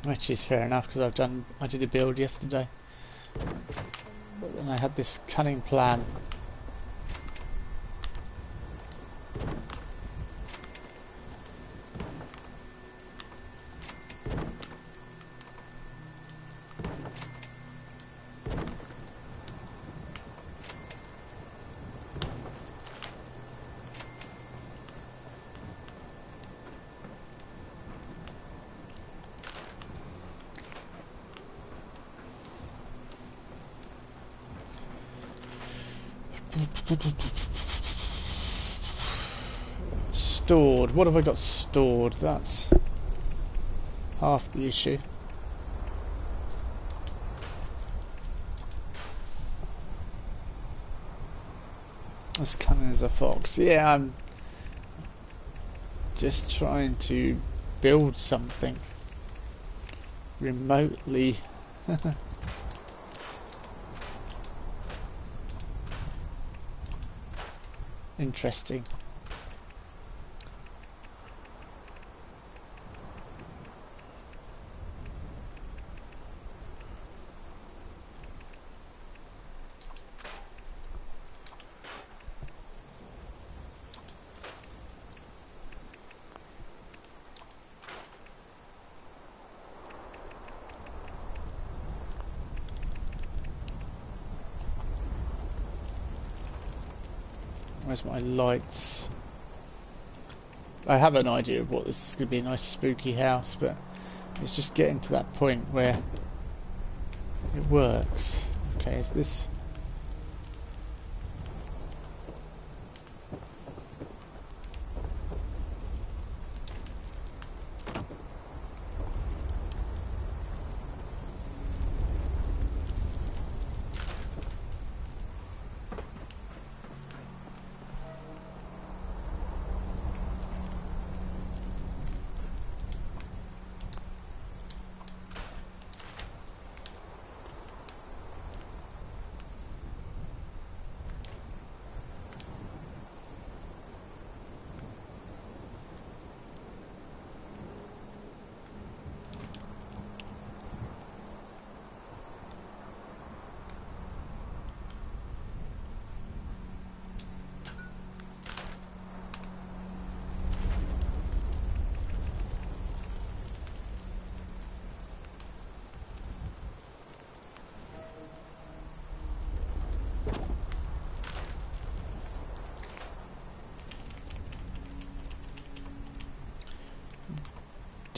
which is fair enough because I did a build yesterday, but then I had this cunning plan. Stored. What have I got stored? That's half the issue. As cunning as a fox. Yeah, I'm just trying to build something remotely. Interesting. Where's my lights? I have an idea of what this is going to be, a nice spooky house, but it's just getting to that point where it works. Okay, is this...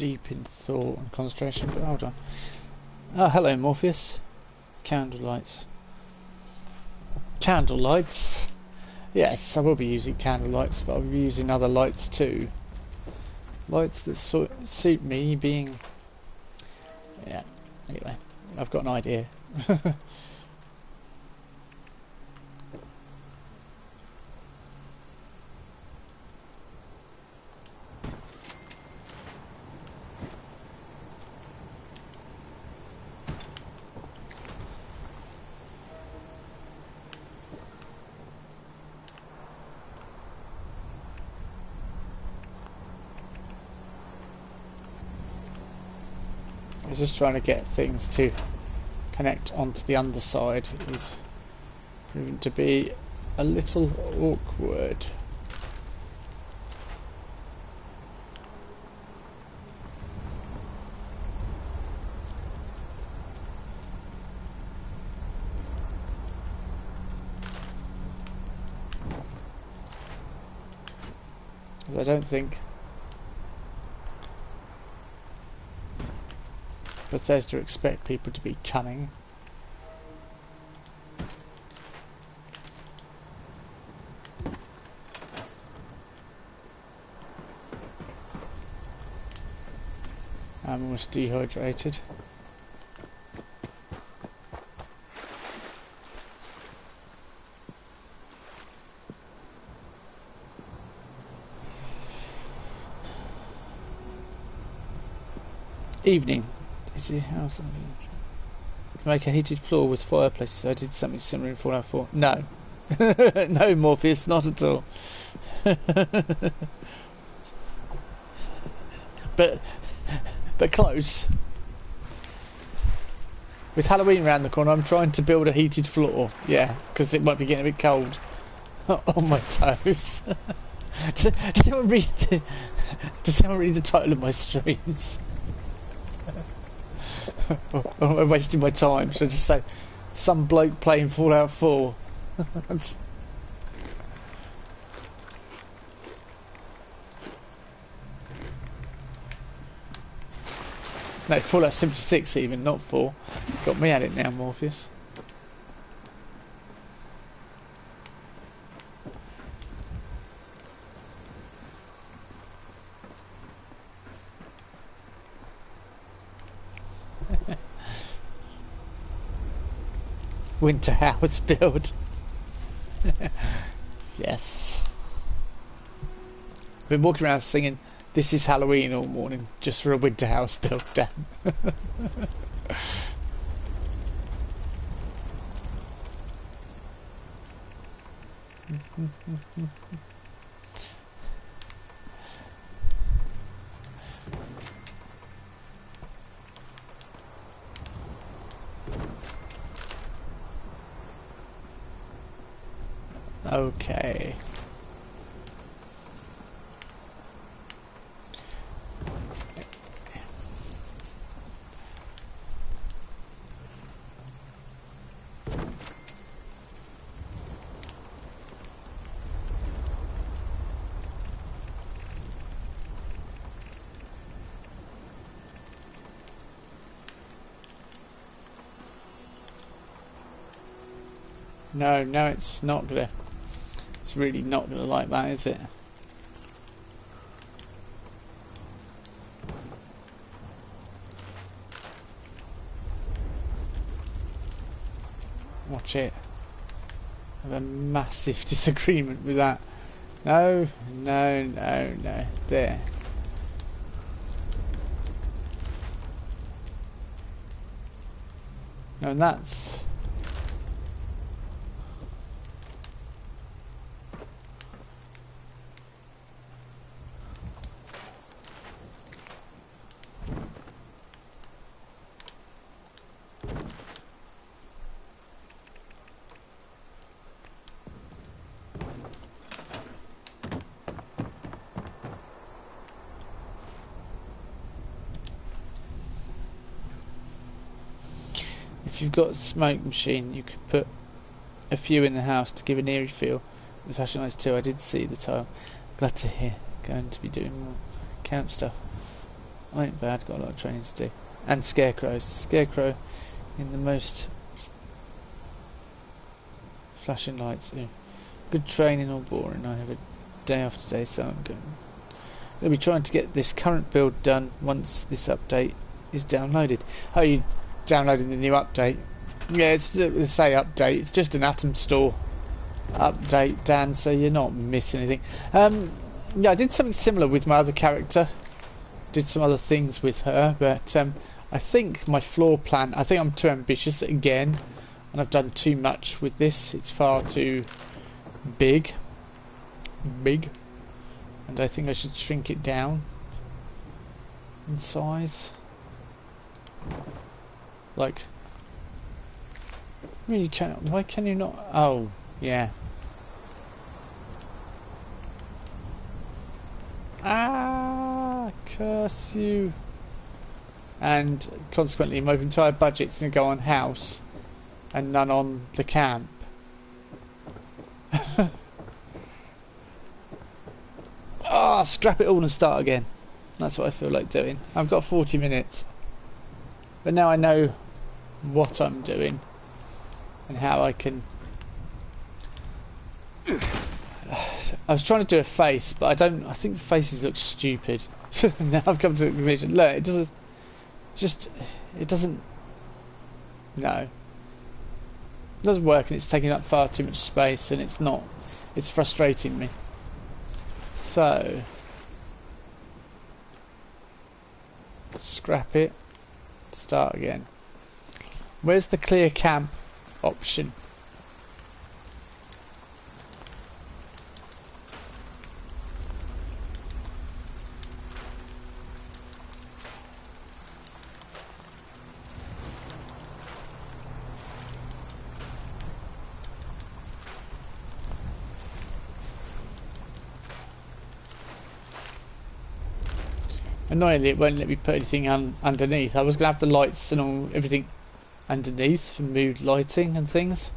deep in thought and concentration, but hold on. Oh, hello, Morpheus. Candlelights. Candlelights? Yes, I will be using candlelights, but I'll be using other lights too. Lights that suit me being... Yeah, anyway, I've got an idea. Just trying to get things to connect onto the underside is proving to be a little awkward. As I don't think Bethesda expect people to be cunning. I'm almost dehydrated. Evening. Is it house? Make a heated floor with fireplaces. I did something similar in Fallout 4. No. No, Morpheus, not at all. but close. With Halloween around the corner, I'm trying to build a heated floor. Yeah, because it might be getting a bit cold on my toes. Does someone read the title of my streams? I'm wasting my time. Should I just say some bloke playing Fallout 4? No, Fallout 76 even, not 4. Got me at it now, Morpheus. Winter house build. Yes. I've been walking around singing "This is Halloween" all morning just for a winter house build. Damn. Okay. No, it's not gonna. It's really not gonna like that, is it? Watch it. I have a massive disagreement with that. No. There. No, and that's... If you've got a smoke machine, you could put a few in the house to give an eerie feel. The flashing lights too, I did see the tile. Glad to hear. Going to be doing more camp stuff. I ain't bad, got a lot of training to do. And scarecrows. Scarecrow in the most flashing lights. Yeah. Good training or boring. I have a day off today, so I'm going to be trying to get this current build done once this update is downloaded. Oh, you downloading the new update? Yeah, it's say update. It's just an Atom Store update, Dan, so you're not missing anything. Yeah, I did something similar with my other character. Did some other things with her, but I think my floor plan, I think I'm too ambitious again, and I've done too much with this. It's far too big, and I think I should shrink it down in size. Like, I mean, you can't. Why can you not? Oh, yeah. Ah, curse you. And consequently my entire budget's going to go on house and none on the camp. Ah, scrap it all and start again. That's what I feel like doing. I've got 40 minutes. But now I know what I'm doing and how I can... I was trying to do a face, but I think the faces look stupid. Now I've come to the conclusion. Look, it doesn't. No, it doesn't work, and it's taking up far too much space, and it's not. It's frustrating me. So scrap it. Start again. Where's the clear camp option? Annoyingly, it won't let me put anything underneath. I was going to have the lights and all, everything underneath for mood lighting and things.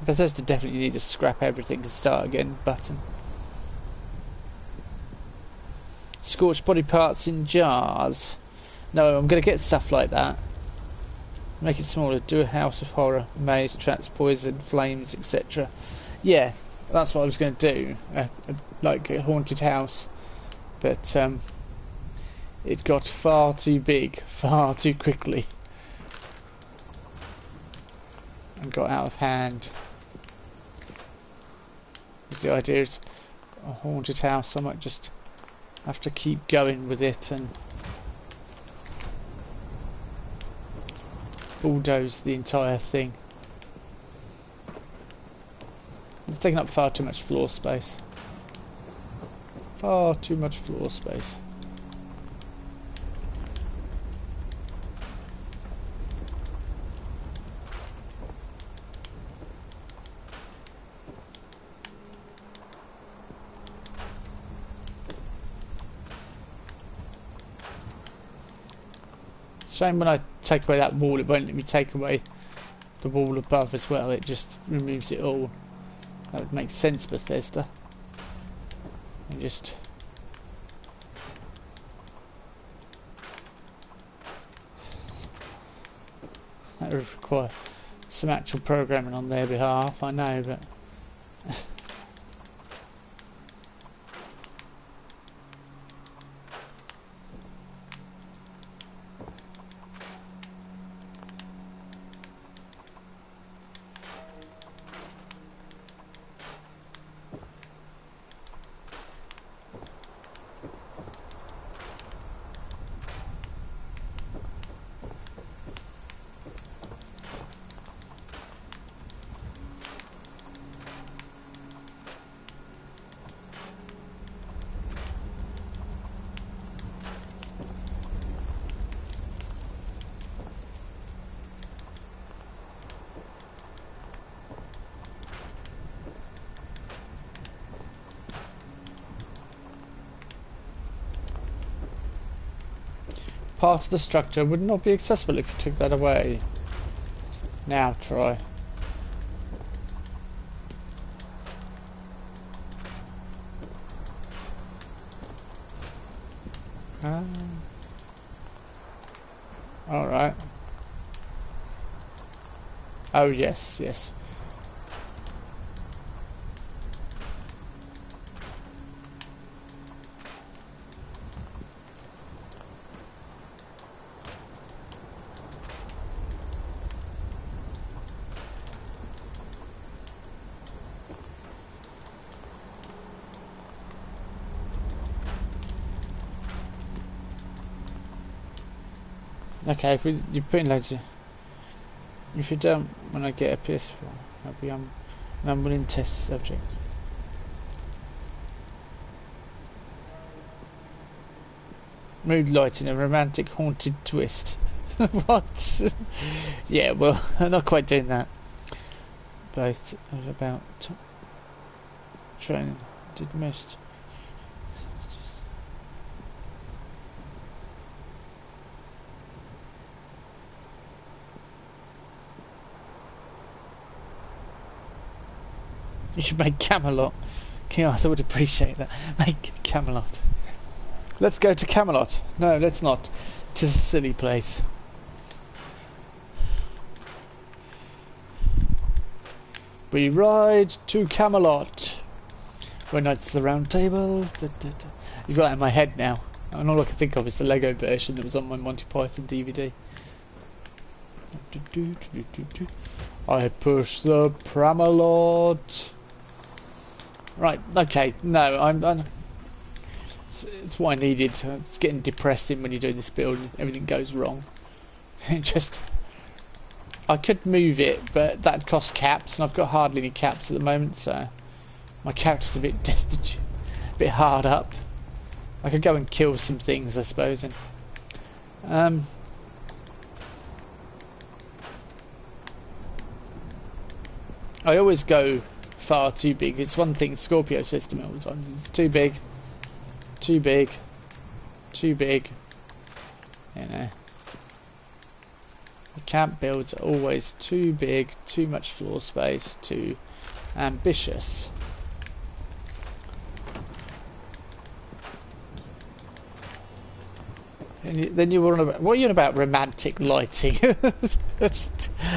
Bethesda definitely need to scrap everything to start again button. Scorched body parts in jars. No, I'm going to get stuff like that. Make it smaller, do a house of horror, maze, traps, poison, flames, etc. Yeah, that's what I was going to do, like a haunted house, but it got far too big, far too quickly, and got out of hand. Because the idea is a haunted house, I might just have to keep going with it and bulldoze the entire thing. It's taking up far too much floor space. Far too much floor space. Shame when I take away that wall, it won't let me take away the wall above as well. It just removes it all. That would make sense, Bethesda. And just... that would require some actual programming on their behalf, I know, but... part of the structure would not be accessible if you took that away. Now try. Alright. Oh yes, yes. Okay, if you put in loads of... If you don't want to get a PS4, that'll be an unwilling test subject. Mood lighting, a romantic haunted twist. What? Yeah, well, I'm not quite doing that. Both about training. Did most. You should make Camelot. King Arthur would appreciate that. Make Camelot. Let's go to Camelot. No, let's not. 'Tis a silly place. We ride to Camelot. Where Knights of the Round Table. You've got that in my head now. And all I can think of is the Lego version that was on my Monty Python DVD. I push the Pramalot. Right, okay, no, I'm it's what I needed. It's getting depressing when you're doing this build and everything goes wrong. I could move it, but that'd cost caps, and I've got hardly any caps at the moment, so my character's a bit destitute, a bit hard up. I could go and kill some things, I suppose, and I always go far too big. It's one thing Scorpio says to me all the time. It's too big, too big, too big. You know. The camp builds are always too big, too much floor space, too ambitious. And then you were on about, what are you on about romantic lighting? it's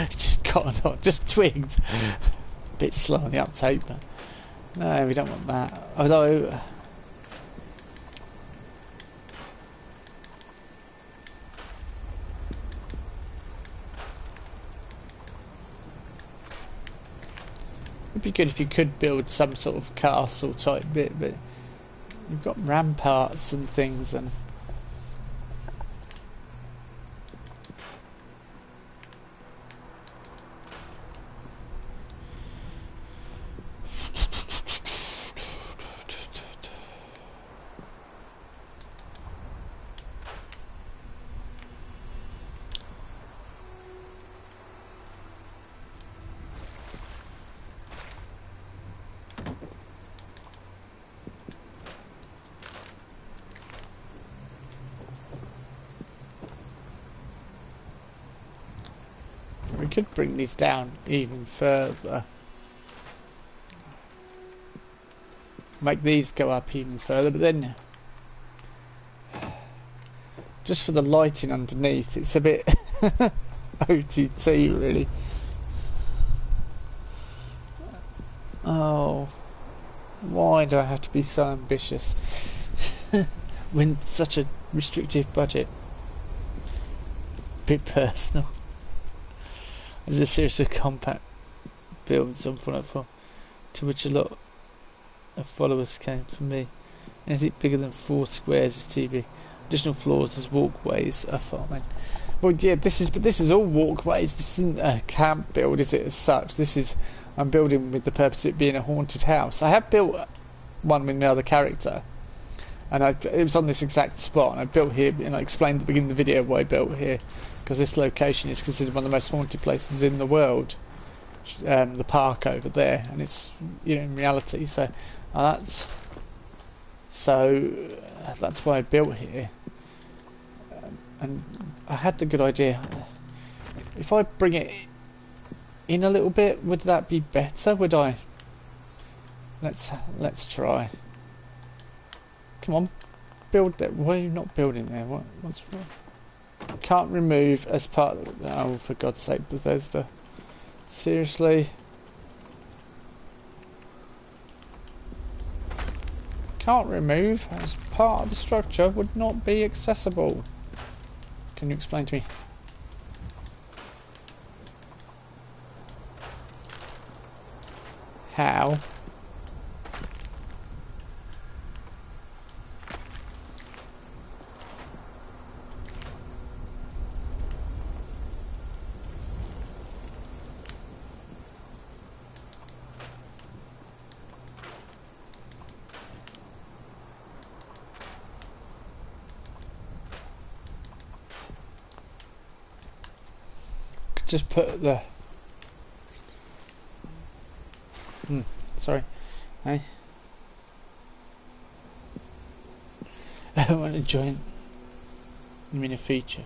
just gone on, just twigged. A bit slow on the uptake, but no, we don't want that. Although it'd be good if you could build some sort of castle type bit, but you've got ramparts and things, and we could bring these down even further. Make these go up even further, but then just for the lighting underneath, it's a bit OTT really. Oh, why do I have to be so ambitious when such a restrictive budget? Bit personal. There's a series of compact builds on Fallout 4, to which a lot of followers came from me. Anything bigger than 4 squares is too big. Additional floors as walkways are farming. Well, yeah, this is all walkways. This isn't a camp build, is it? As such, I'm building with the purpose of it being a haunted house. I have built one with another character, and it was on this exact spot. And I built here, and I explained at the beginning of the video why I built here, because this location is considered one of the most haunted places in the world. The park over there, and it's, you know, in reality. So that's why I built here. And I had the good idea. If I bring it in a little bit? Would that be better? Would I? Let's try. Come on, build that. Why are you not building there? What's wrong? Can't remove as part of the, oh, for God's sake, Bethesda. Seriously? Can't remove as part of the structure would not be accessible. Can you explain to me? How? Just put the sorry. Hey. I want to join. I mean a feature.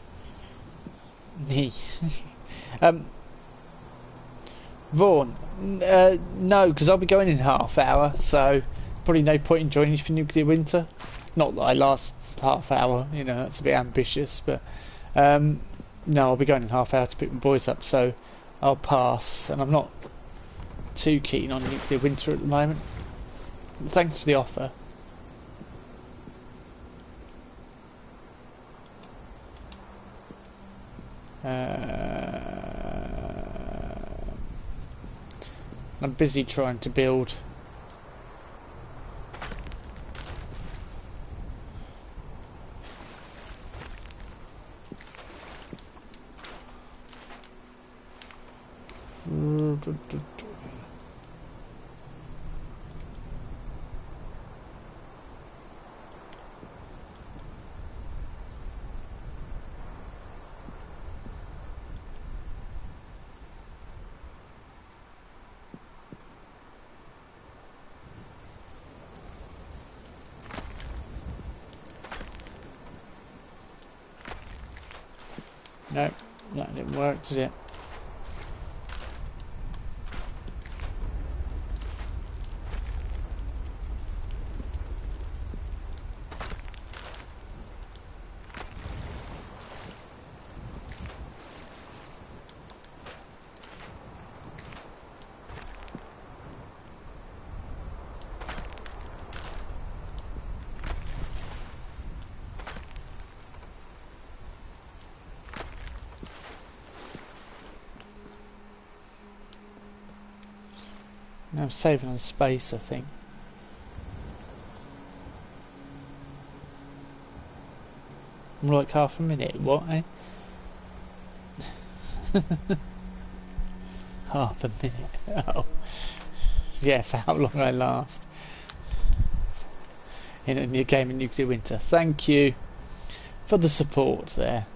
Nee. Vaughan. No, because I'll be going in half hour, so probably no point in joining you for nuclear winter. Not that I last half hour, you know, that's a bit ambitious, but no, I'll be going in half hour to pick my boys up, so I'll pass, and I'm not too keen on nuclear winter at the moment. Thanks for the offer. I'm busy trying to build no, that didn't work, did it? I'm saving on space, I think. More like half a minute, what, eh? Half a minute, oh. Yes, how long I last. In a new game of Nuclear Winter. Thank you for the support there.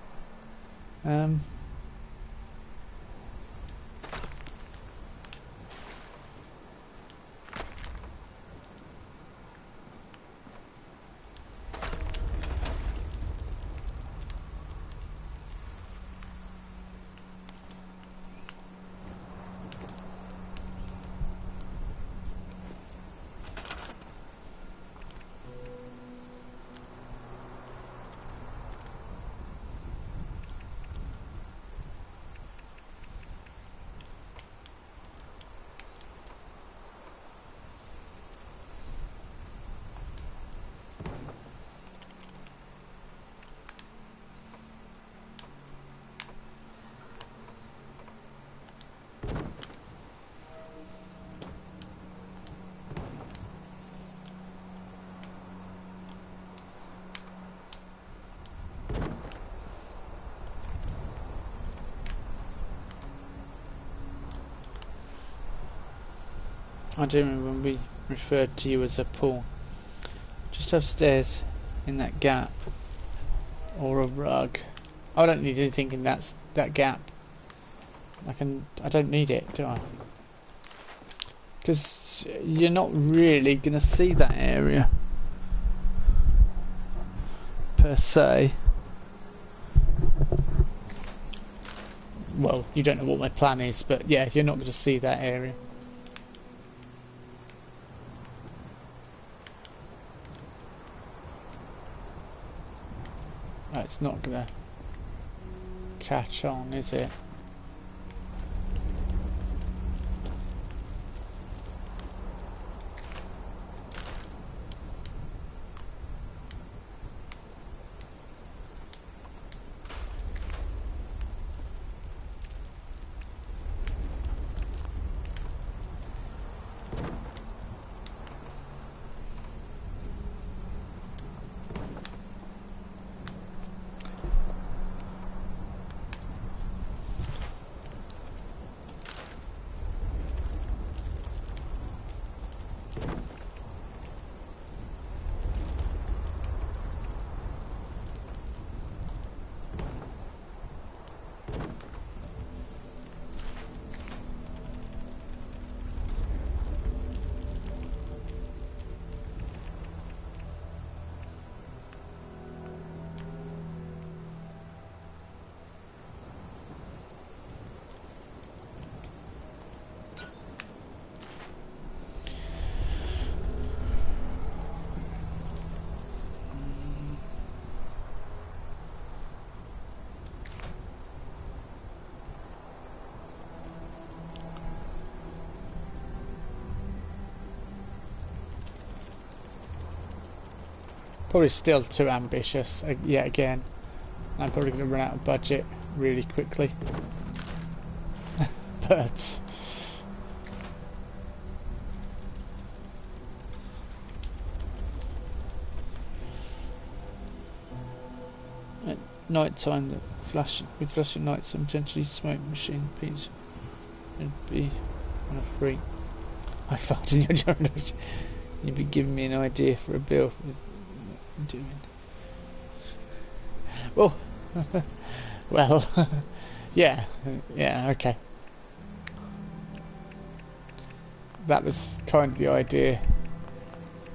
I do remember when we referred to you as a pawn. Just upstairs in that gap. Or a rug. I don't need anything in that gap. I don't need it, do I? Because you're not really going to see that area. Per se. well, you don't know what my plan is, but yeah, you're not going to see that area. Oh, it's not going to catch on, is it? Probably still too ambitious yet again. I'm probably going to run out of budget really quickly. But at night time, with flashing lights and gently smoke machine piece would be on a free. I fart in your generation. You'd be giving me an idea for a bill. Doing well. Well, yeah, okay. That was kind of the idea.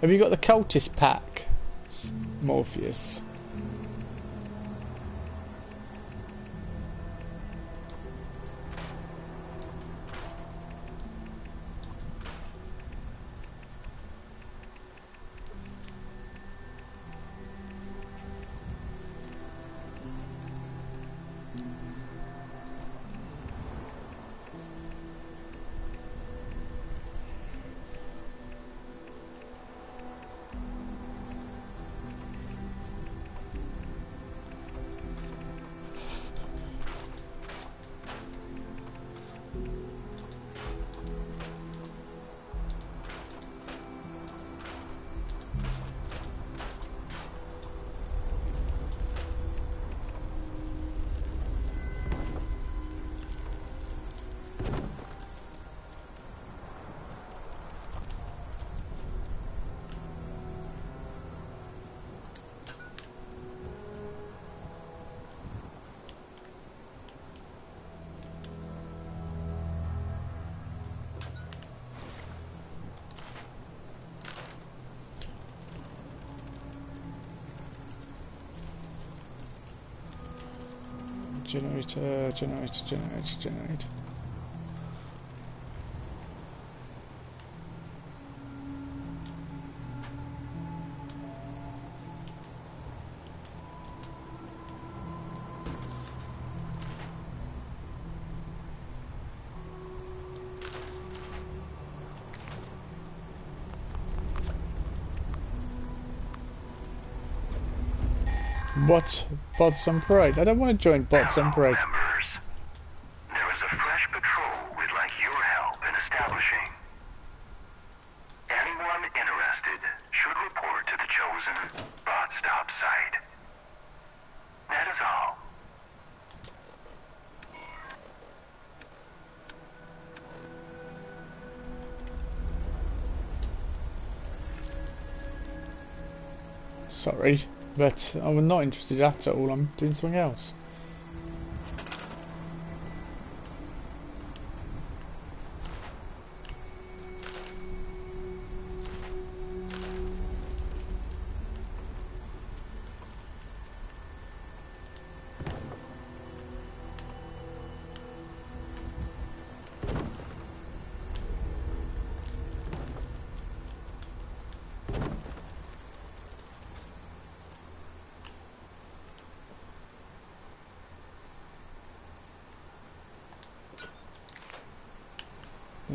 Have you got the cultist pack, Morpheus? Generator. What? Bots on Parade? I don't want to join Bots on Parade. Members, there is a fresh patrol we'd like your help in establishing. Anyone interested should report to the chosen bot stop site. That is all. Sorry, but I'm not interested at all. I'm doing something else.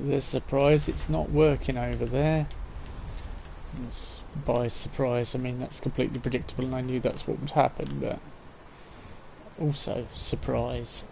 There's a surprise, it's not working over there. It's by surprise, I mean that's completely predictable and I knew that's what would happen, but also surprise.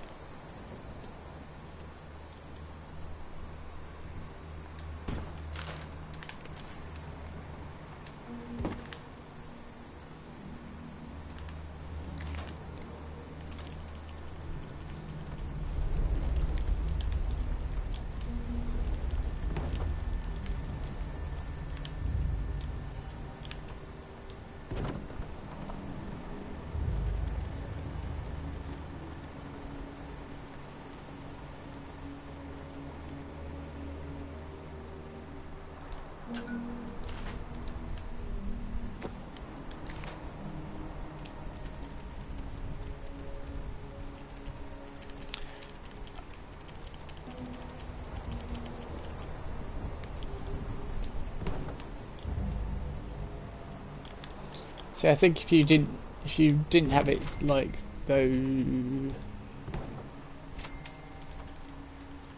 See, I think if you didn't have it like those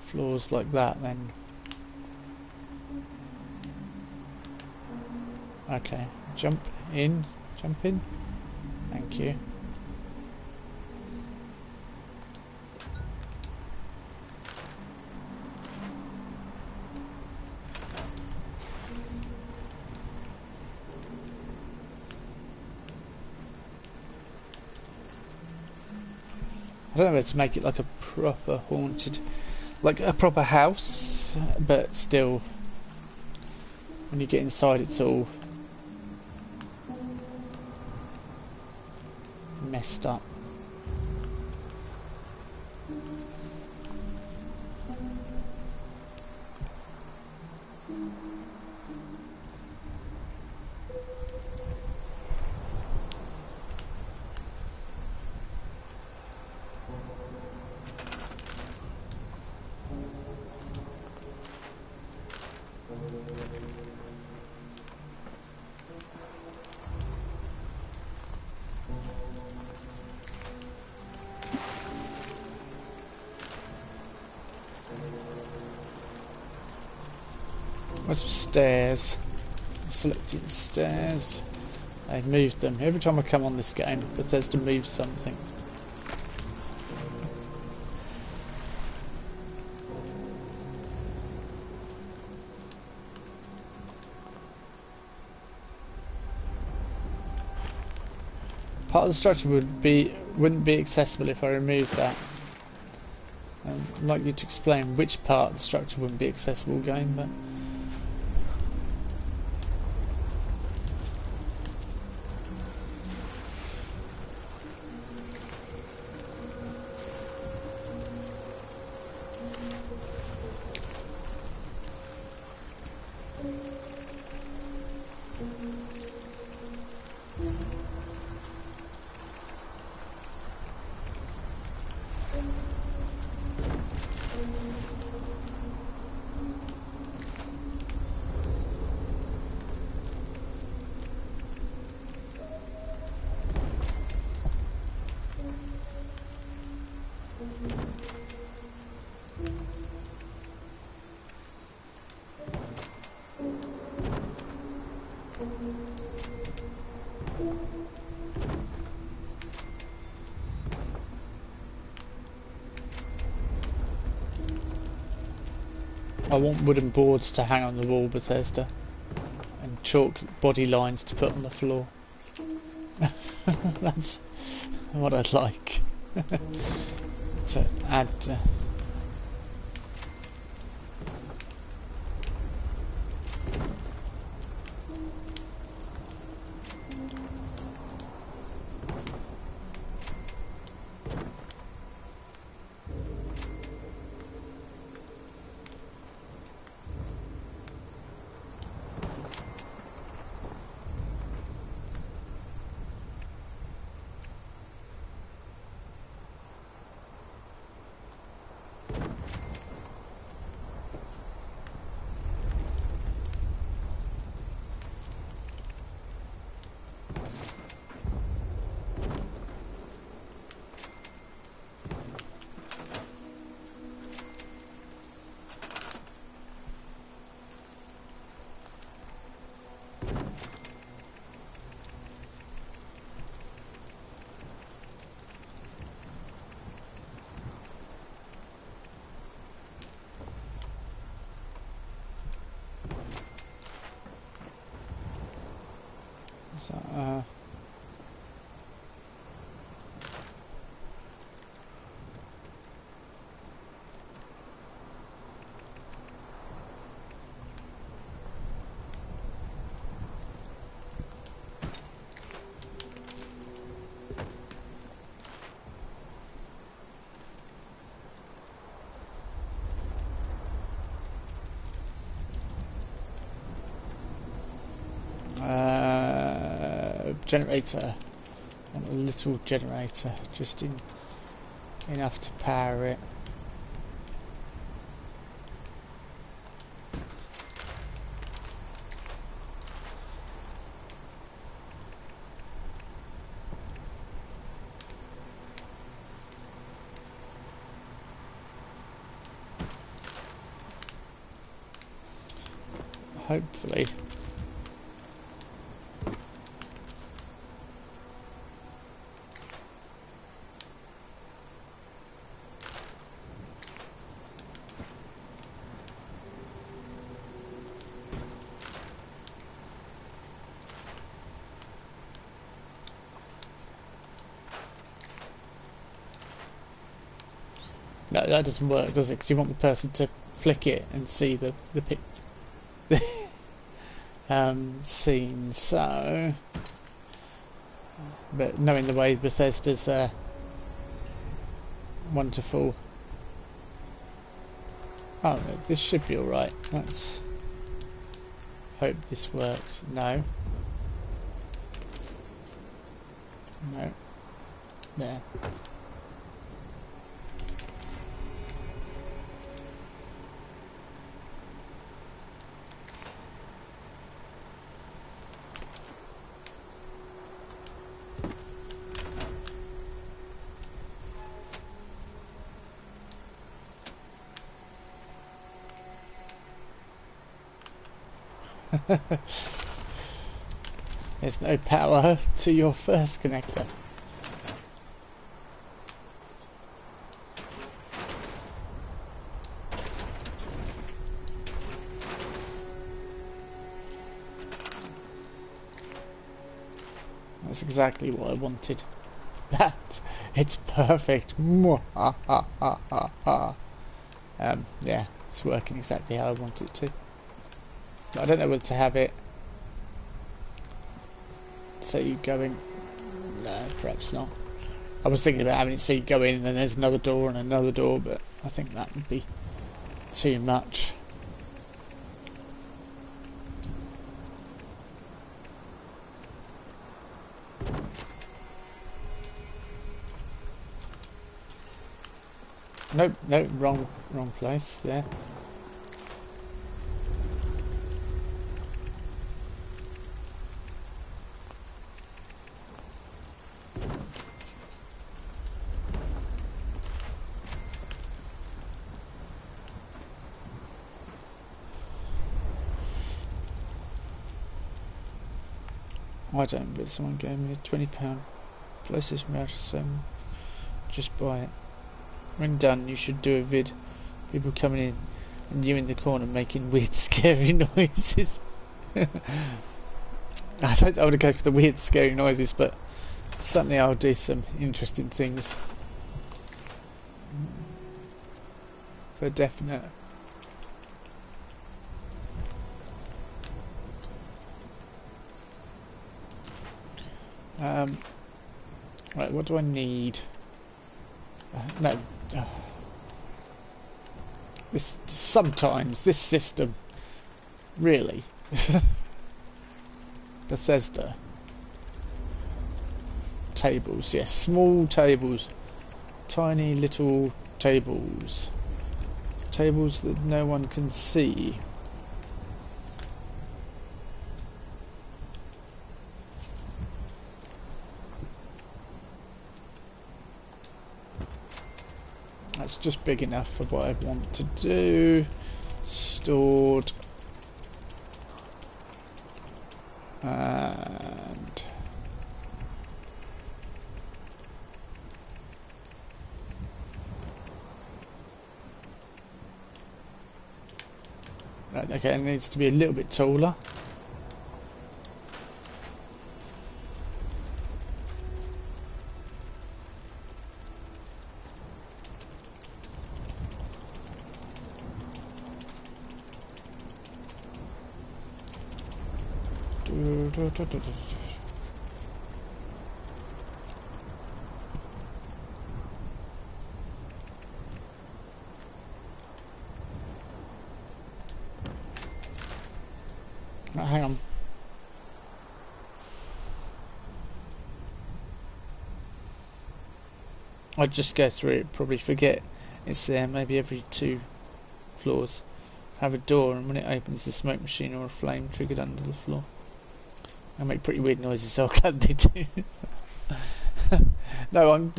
floors like that, then okay, jump in, thank you. I don't know whether to make it like a proper haunted, like a proper house, but still, when you get inside it's all messed up. Where's some stairs? Selecting stairs. They've moved them. Every time I come on this game, Bethesda moves something. Part of the structure wouldn't be accessible if I removed that. I'd like you to explain which part of the structure wouldn't be accessible again, but I want wooden boards to hang on the wall, Bethesda, and chalk body lines to put on the floor. That's what I'd like to add. Uh, generator. I want a little generator, just enough to power it. Hopefully. No, that doesn't work, does it? Because you want the person to flick it and see the pic scene. So, but knowing the way Bethesda's wonderful. Oh, no, this should be all right. Let's hope this works. No. No. There. There's no power to your first connector. That's exactly what I wanted. That it's perfect. Yeah, it's working exactly how I want it to. But I don't know whether to have it. So you go in. No, perhaps not. I was thinking about having it so you go in and then there's another door and another door, but I think that would be too much. Nope, nope, wrong place there. I don't, but someone gave me a £20 PlayStation voucher, so just buy it. When done, you should do a vid. People coming in and you in the corner making weird, scary noises. I don't want to go for the weird, scary noises, but certainly I'll do some interesting things. For definite. Right, what do I need? No. Sometimes this system, really. Bethesda. Tables, yes, small tables. Tiny little tables. Tables that no one can see. That's just big enough for what I want to do. Stored. And right, okay, it needs to be a little bit taller. Right, hang on. I'd just go through it, probably forget it's there, maybe every 2 floors. Have a door, and when it opens, the smoke machine or a flame triggered under the floor. They make pretty weird noises, so I'm glad they do. No,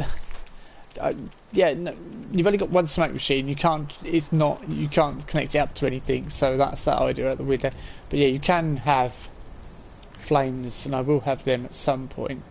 yeah, no, you've only got one smoke machine. You can't. It's not. You can't connect it up to anything. So that's that idea out the window. But yeah, you can have flames, and I will have them at some point.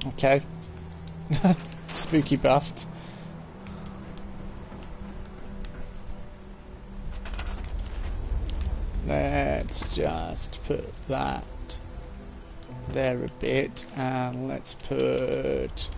Okay. Spooky bust. Let's just put that there a bit, and let's put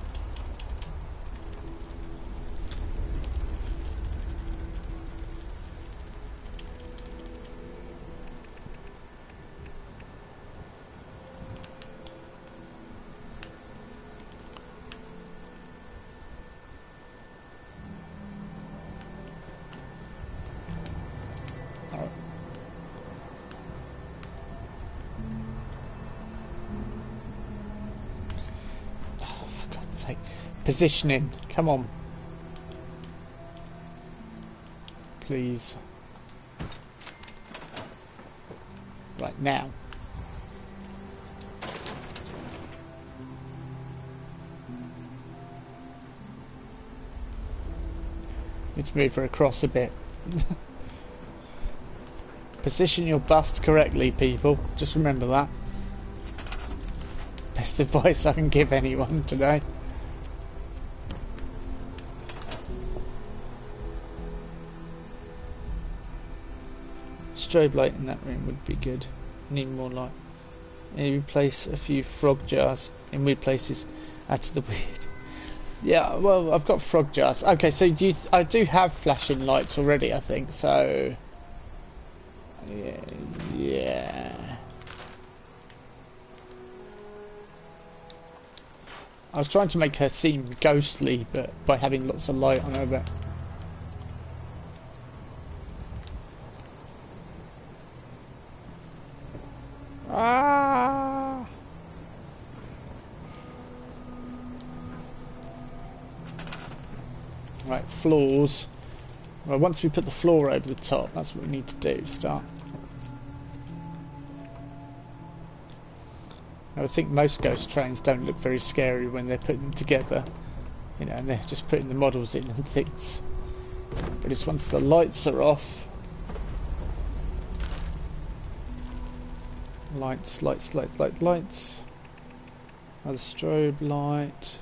positioning. Come on. Please. Right now. Let's move her across a bit. Position your bust correctly, people. Just remember that. Best advice I can give anyone today. Strobe light in that room would be good. Need more light. Maybe replace a few frog jars in weird places. That's the weird. Yeah, well, I've got frog jars. Okay, so I do have flashing lights already, I think. So yeah. I was trying to make her seem ghostly, but by having lots of light on her. But right, floors. Well, once we put the floor over the top, that's what we need to do. Start. Now, I think most ghost trains don't look very scary when they're putting them together, you know, and they're just putting the models in and things. But it's once the lights are off. Lights, lights, lights, lights, lights. Another strobe light.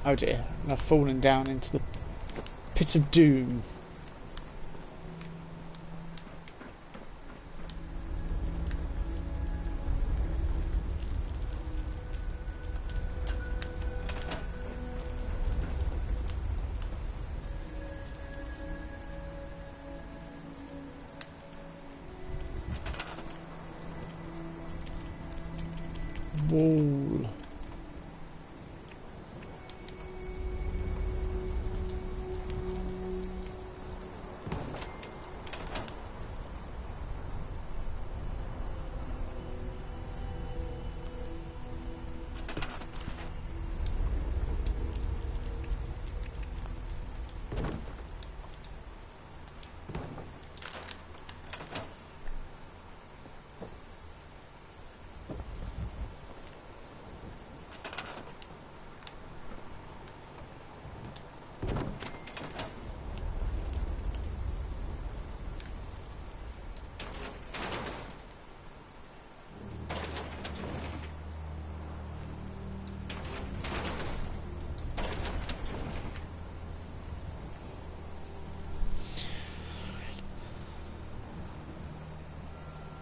Oh dear, and I've fallen down into the pit of doom. Wall.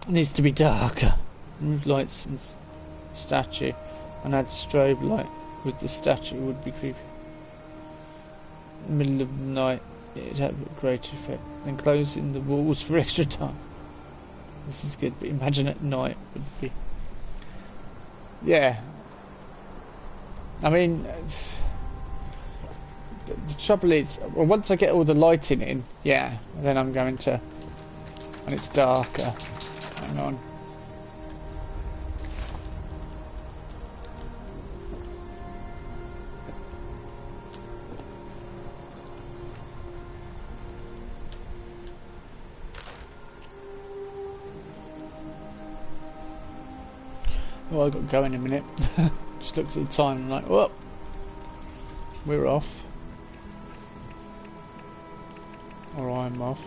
It needs to be darker. Remove lights and statue, and add strobe light with the statue would be creepy. In the middle of the night, it'd have a greater effect. Then close in the walls for extra time. This is good, but imagine at night would be. Yeah. I mean, the trouble is, well, once I get all the lighting in, yeah, then I'm going to, when it's darker. Hang on. Oh, I've got to go in a minute. Just looked at the time and like, whoop, we're off. Or I'm off.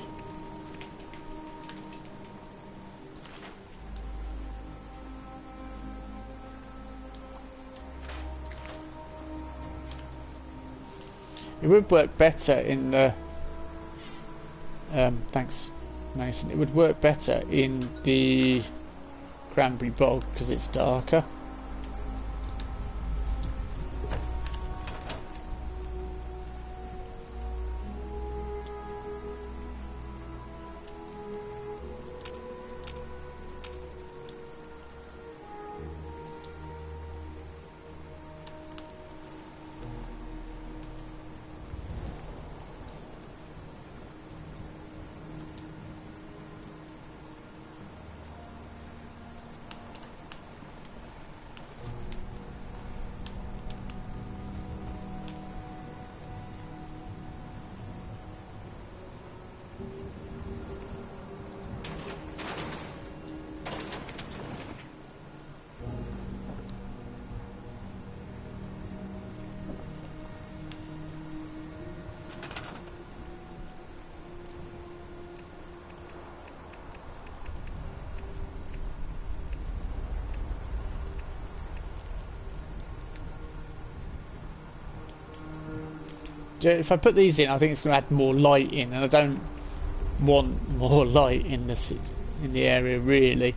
It would work better in the thanks Mason, it would work better in the Cranberry Bog because it's darker. If I put these in, I think it's going to add more light in, and I don't want more light in the area really.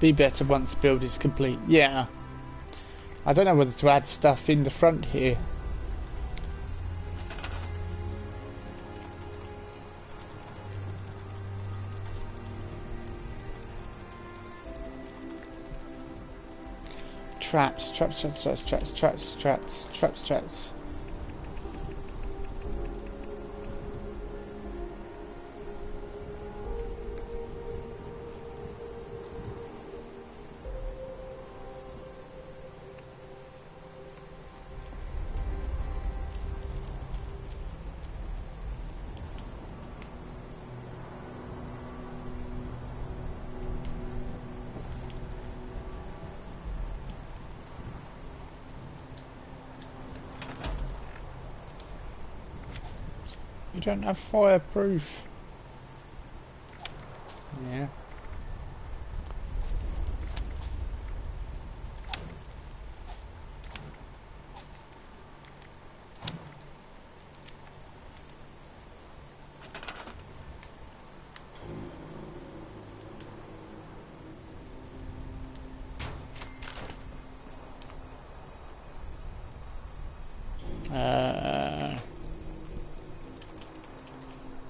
Be better once build is complete. Yeah. I don't know whether to add stuff in the front here. Traps. You don't have fireproof. Yeah.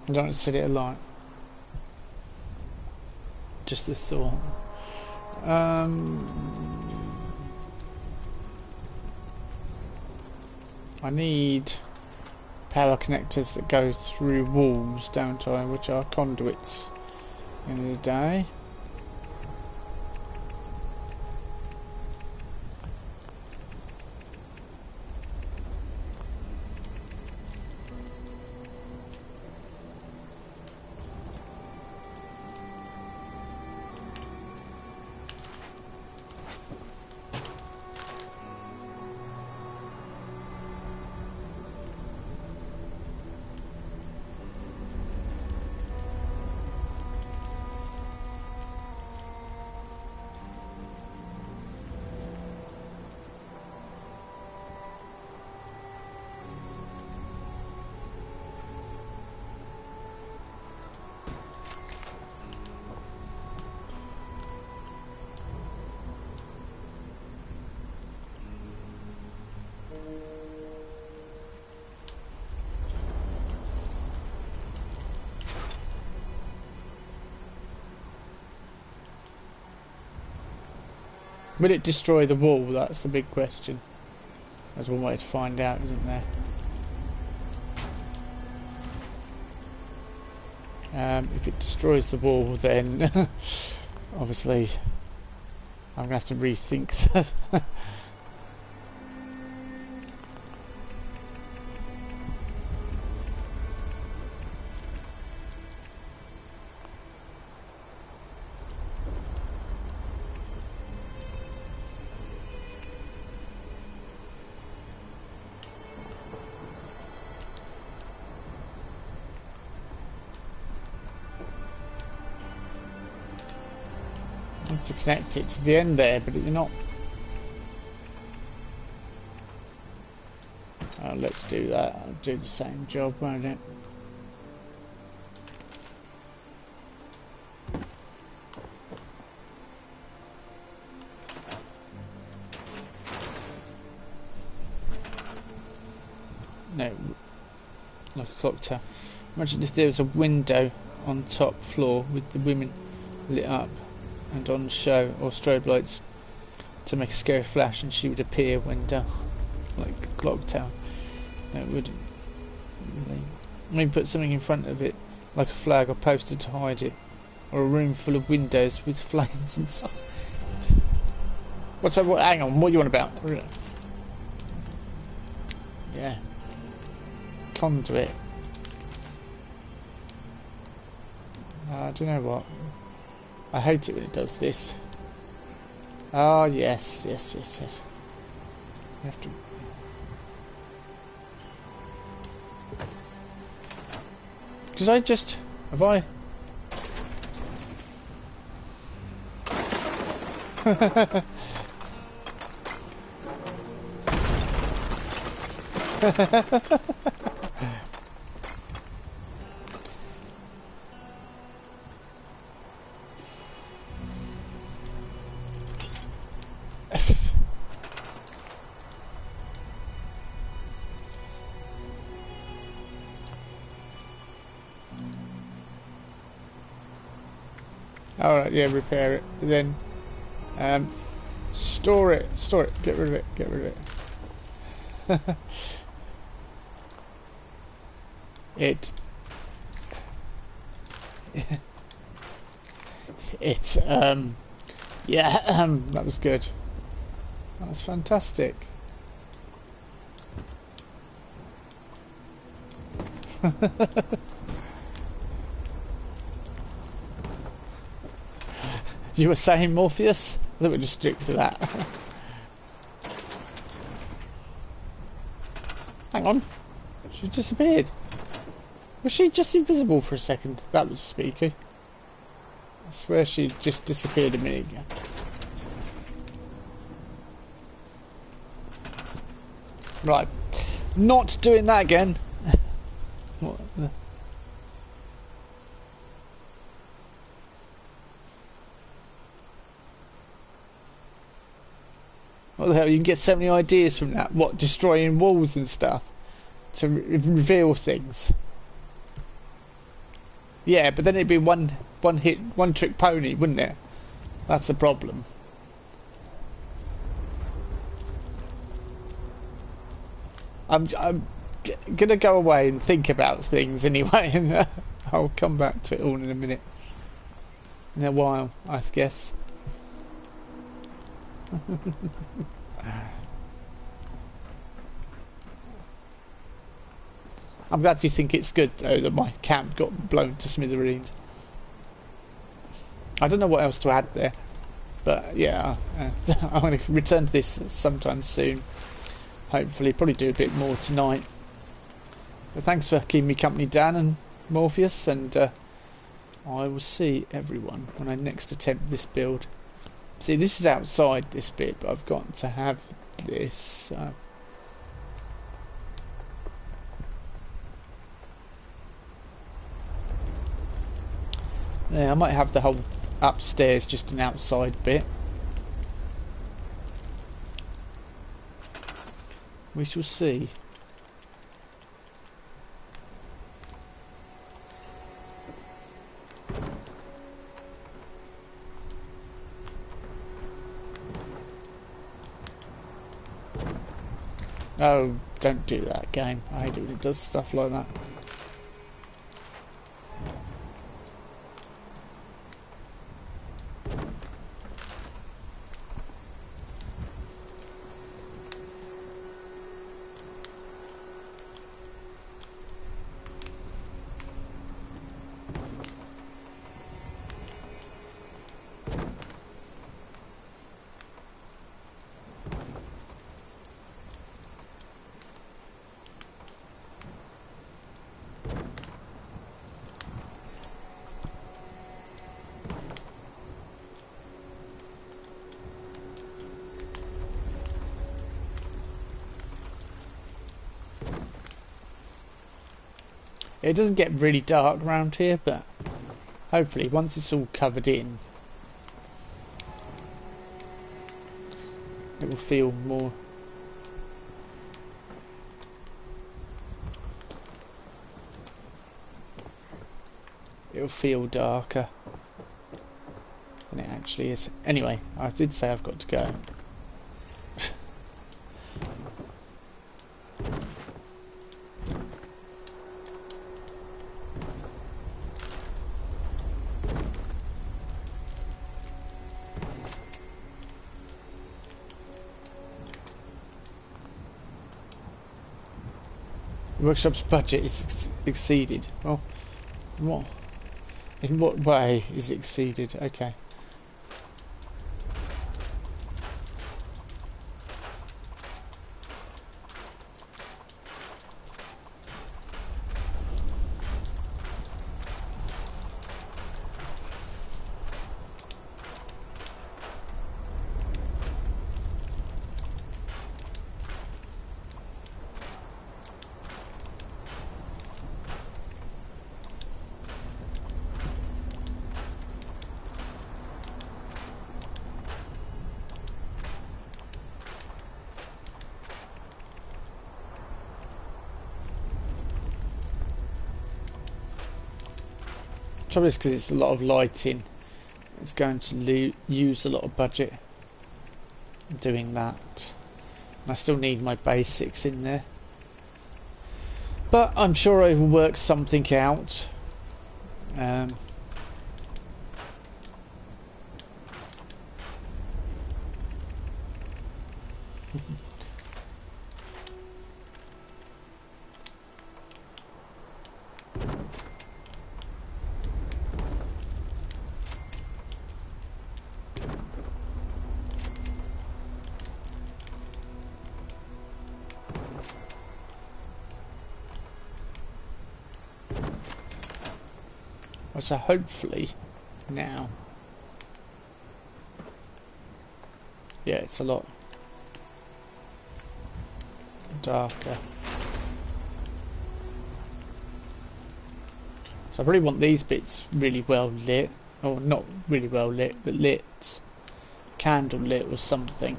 I don't want to set it alight. Just the thought. I need power connectors that go through walls, don't I? Which are conduits in the day. Will it destroy the wall? That's the big question. There's one way to find out, isn't there? If it destroys the wall, then obviously I'm going to have to rethink that. To connect it to the end there, but you're not. Let's do that. I'll do the same job, won't it? No, like a clock tower. Imagine if there was a window on top floor with the women lit up and on show, or strobe lights to make a scary flash, and she would appear when down, like a clock tower. No, it wouldn't. Maybe put something in front of it, like a flag or poster to hide it, or a room full of windows with flames inside. What's that? Hang on, what are you on about? Yeah. Conduit. I don't know what. I hate it when it does this. Oh, yes. You have to... Because I just... Have I... Alright, yeah, repair it. Then store it, get rid of it. That was good. That was fantastic. You were saying Morpheus? I think we'll just stick to that. Hang on. She disappeared. Was she just invisible for a second? That was spooky. I swear she just disappeared a minute ago. Right. Not doing that again. What the... What the hell, you can get so many ideas from that. What, destroying walls and stuff to reveal things. Yeah, but then it'd be one trick pony, wouldn't it? That's the problem. I'm gonna go away and think about things anyway, and I'll come back to it all in a minute. In a while, I guess. I'm glad you think it's good though that my camp got blown to smithereens. I don't know what else to add there, but yeah, I'm going to return to this sometime soon. Hopefully, probably do a bit more tonight. But thanks for keeping me company, Dan and Morpheus, and I will see everyone when I next attempt this build. See, this is outside this bit, but I've got to have this. Yeah, I might have the whole upstairs just an outside bit. We shall see. Oh, don't do that, game. I hate it when it does stuff like that. It doesn't get really dark around here, but hopefully once it's all covered in, it will feel more... It'll feel darker than it actually is. Anyway, I did say I've got to go. The workshop's budget is exceeded. Well, what? In what way is it exceeded? Okay. Trouble is because it's a lot of lighting, it's going to use a lot of budget doing that. And I still need my basics in there, but I'm sure I will work something out. So hopefully now, yeah, it's a lot darker. So I probably want these bits really well lit, or not really well lit, but lit, candle lit or something.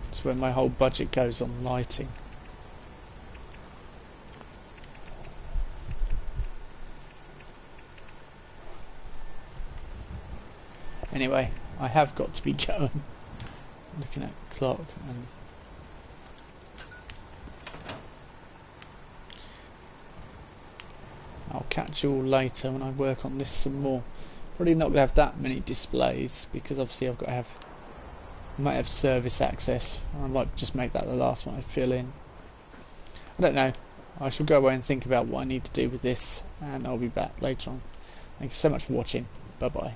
That's where my whole budget goes on lighting. Anyway, I have got to be going. Looking at the clock, and I'll catch you all later when I work on this some more. Probably not going to have that many displays because obviously I've got to have, I might have service access, or I might just make that the last one I fill in. I don't know. I shall go away and think about what I need to do with this, and I'll be back later on. Thank you so much for watching. Bye bye.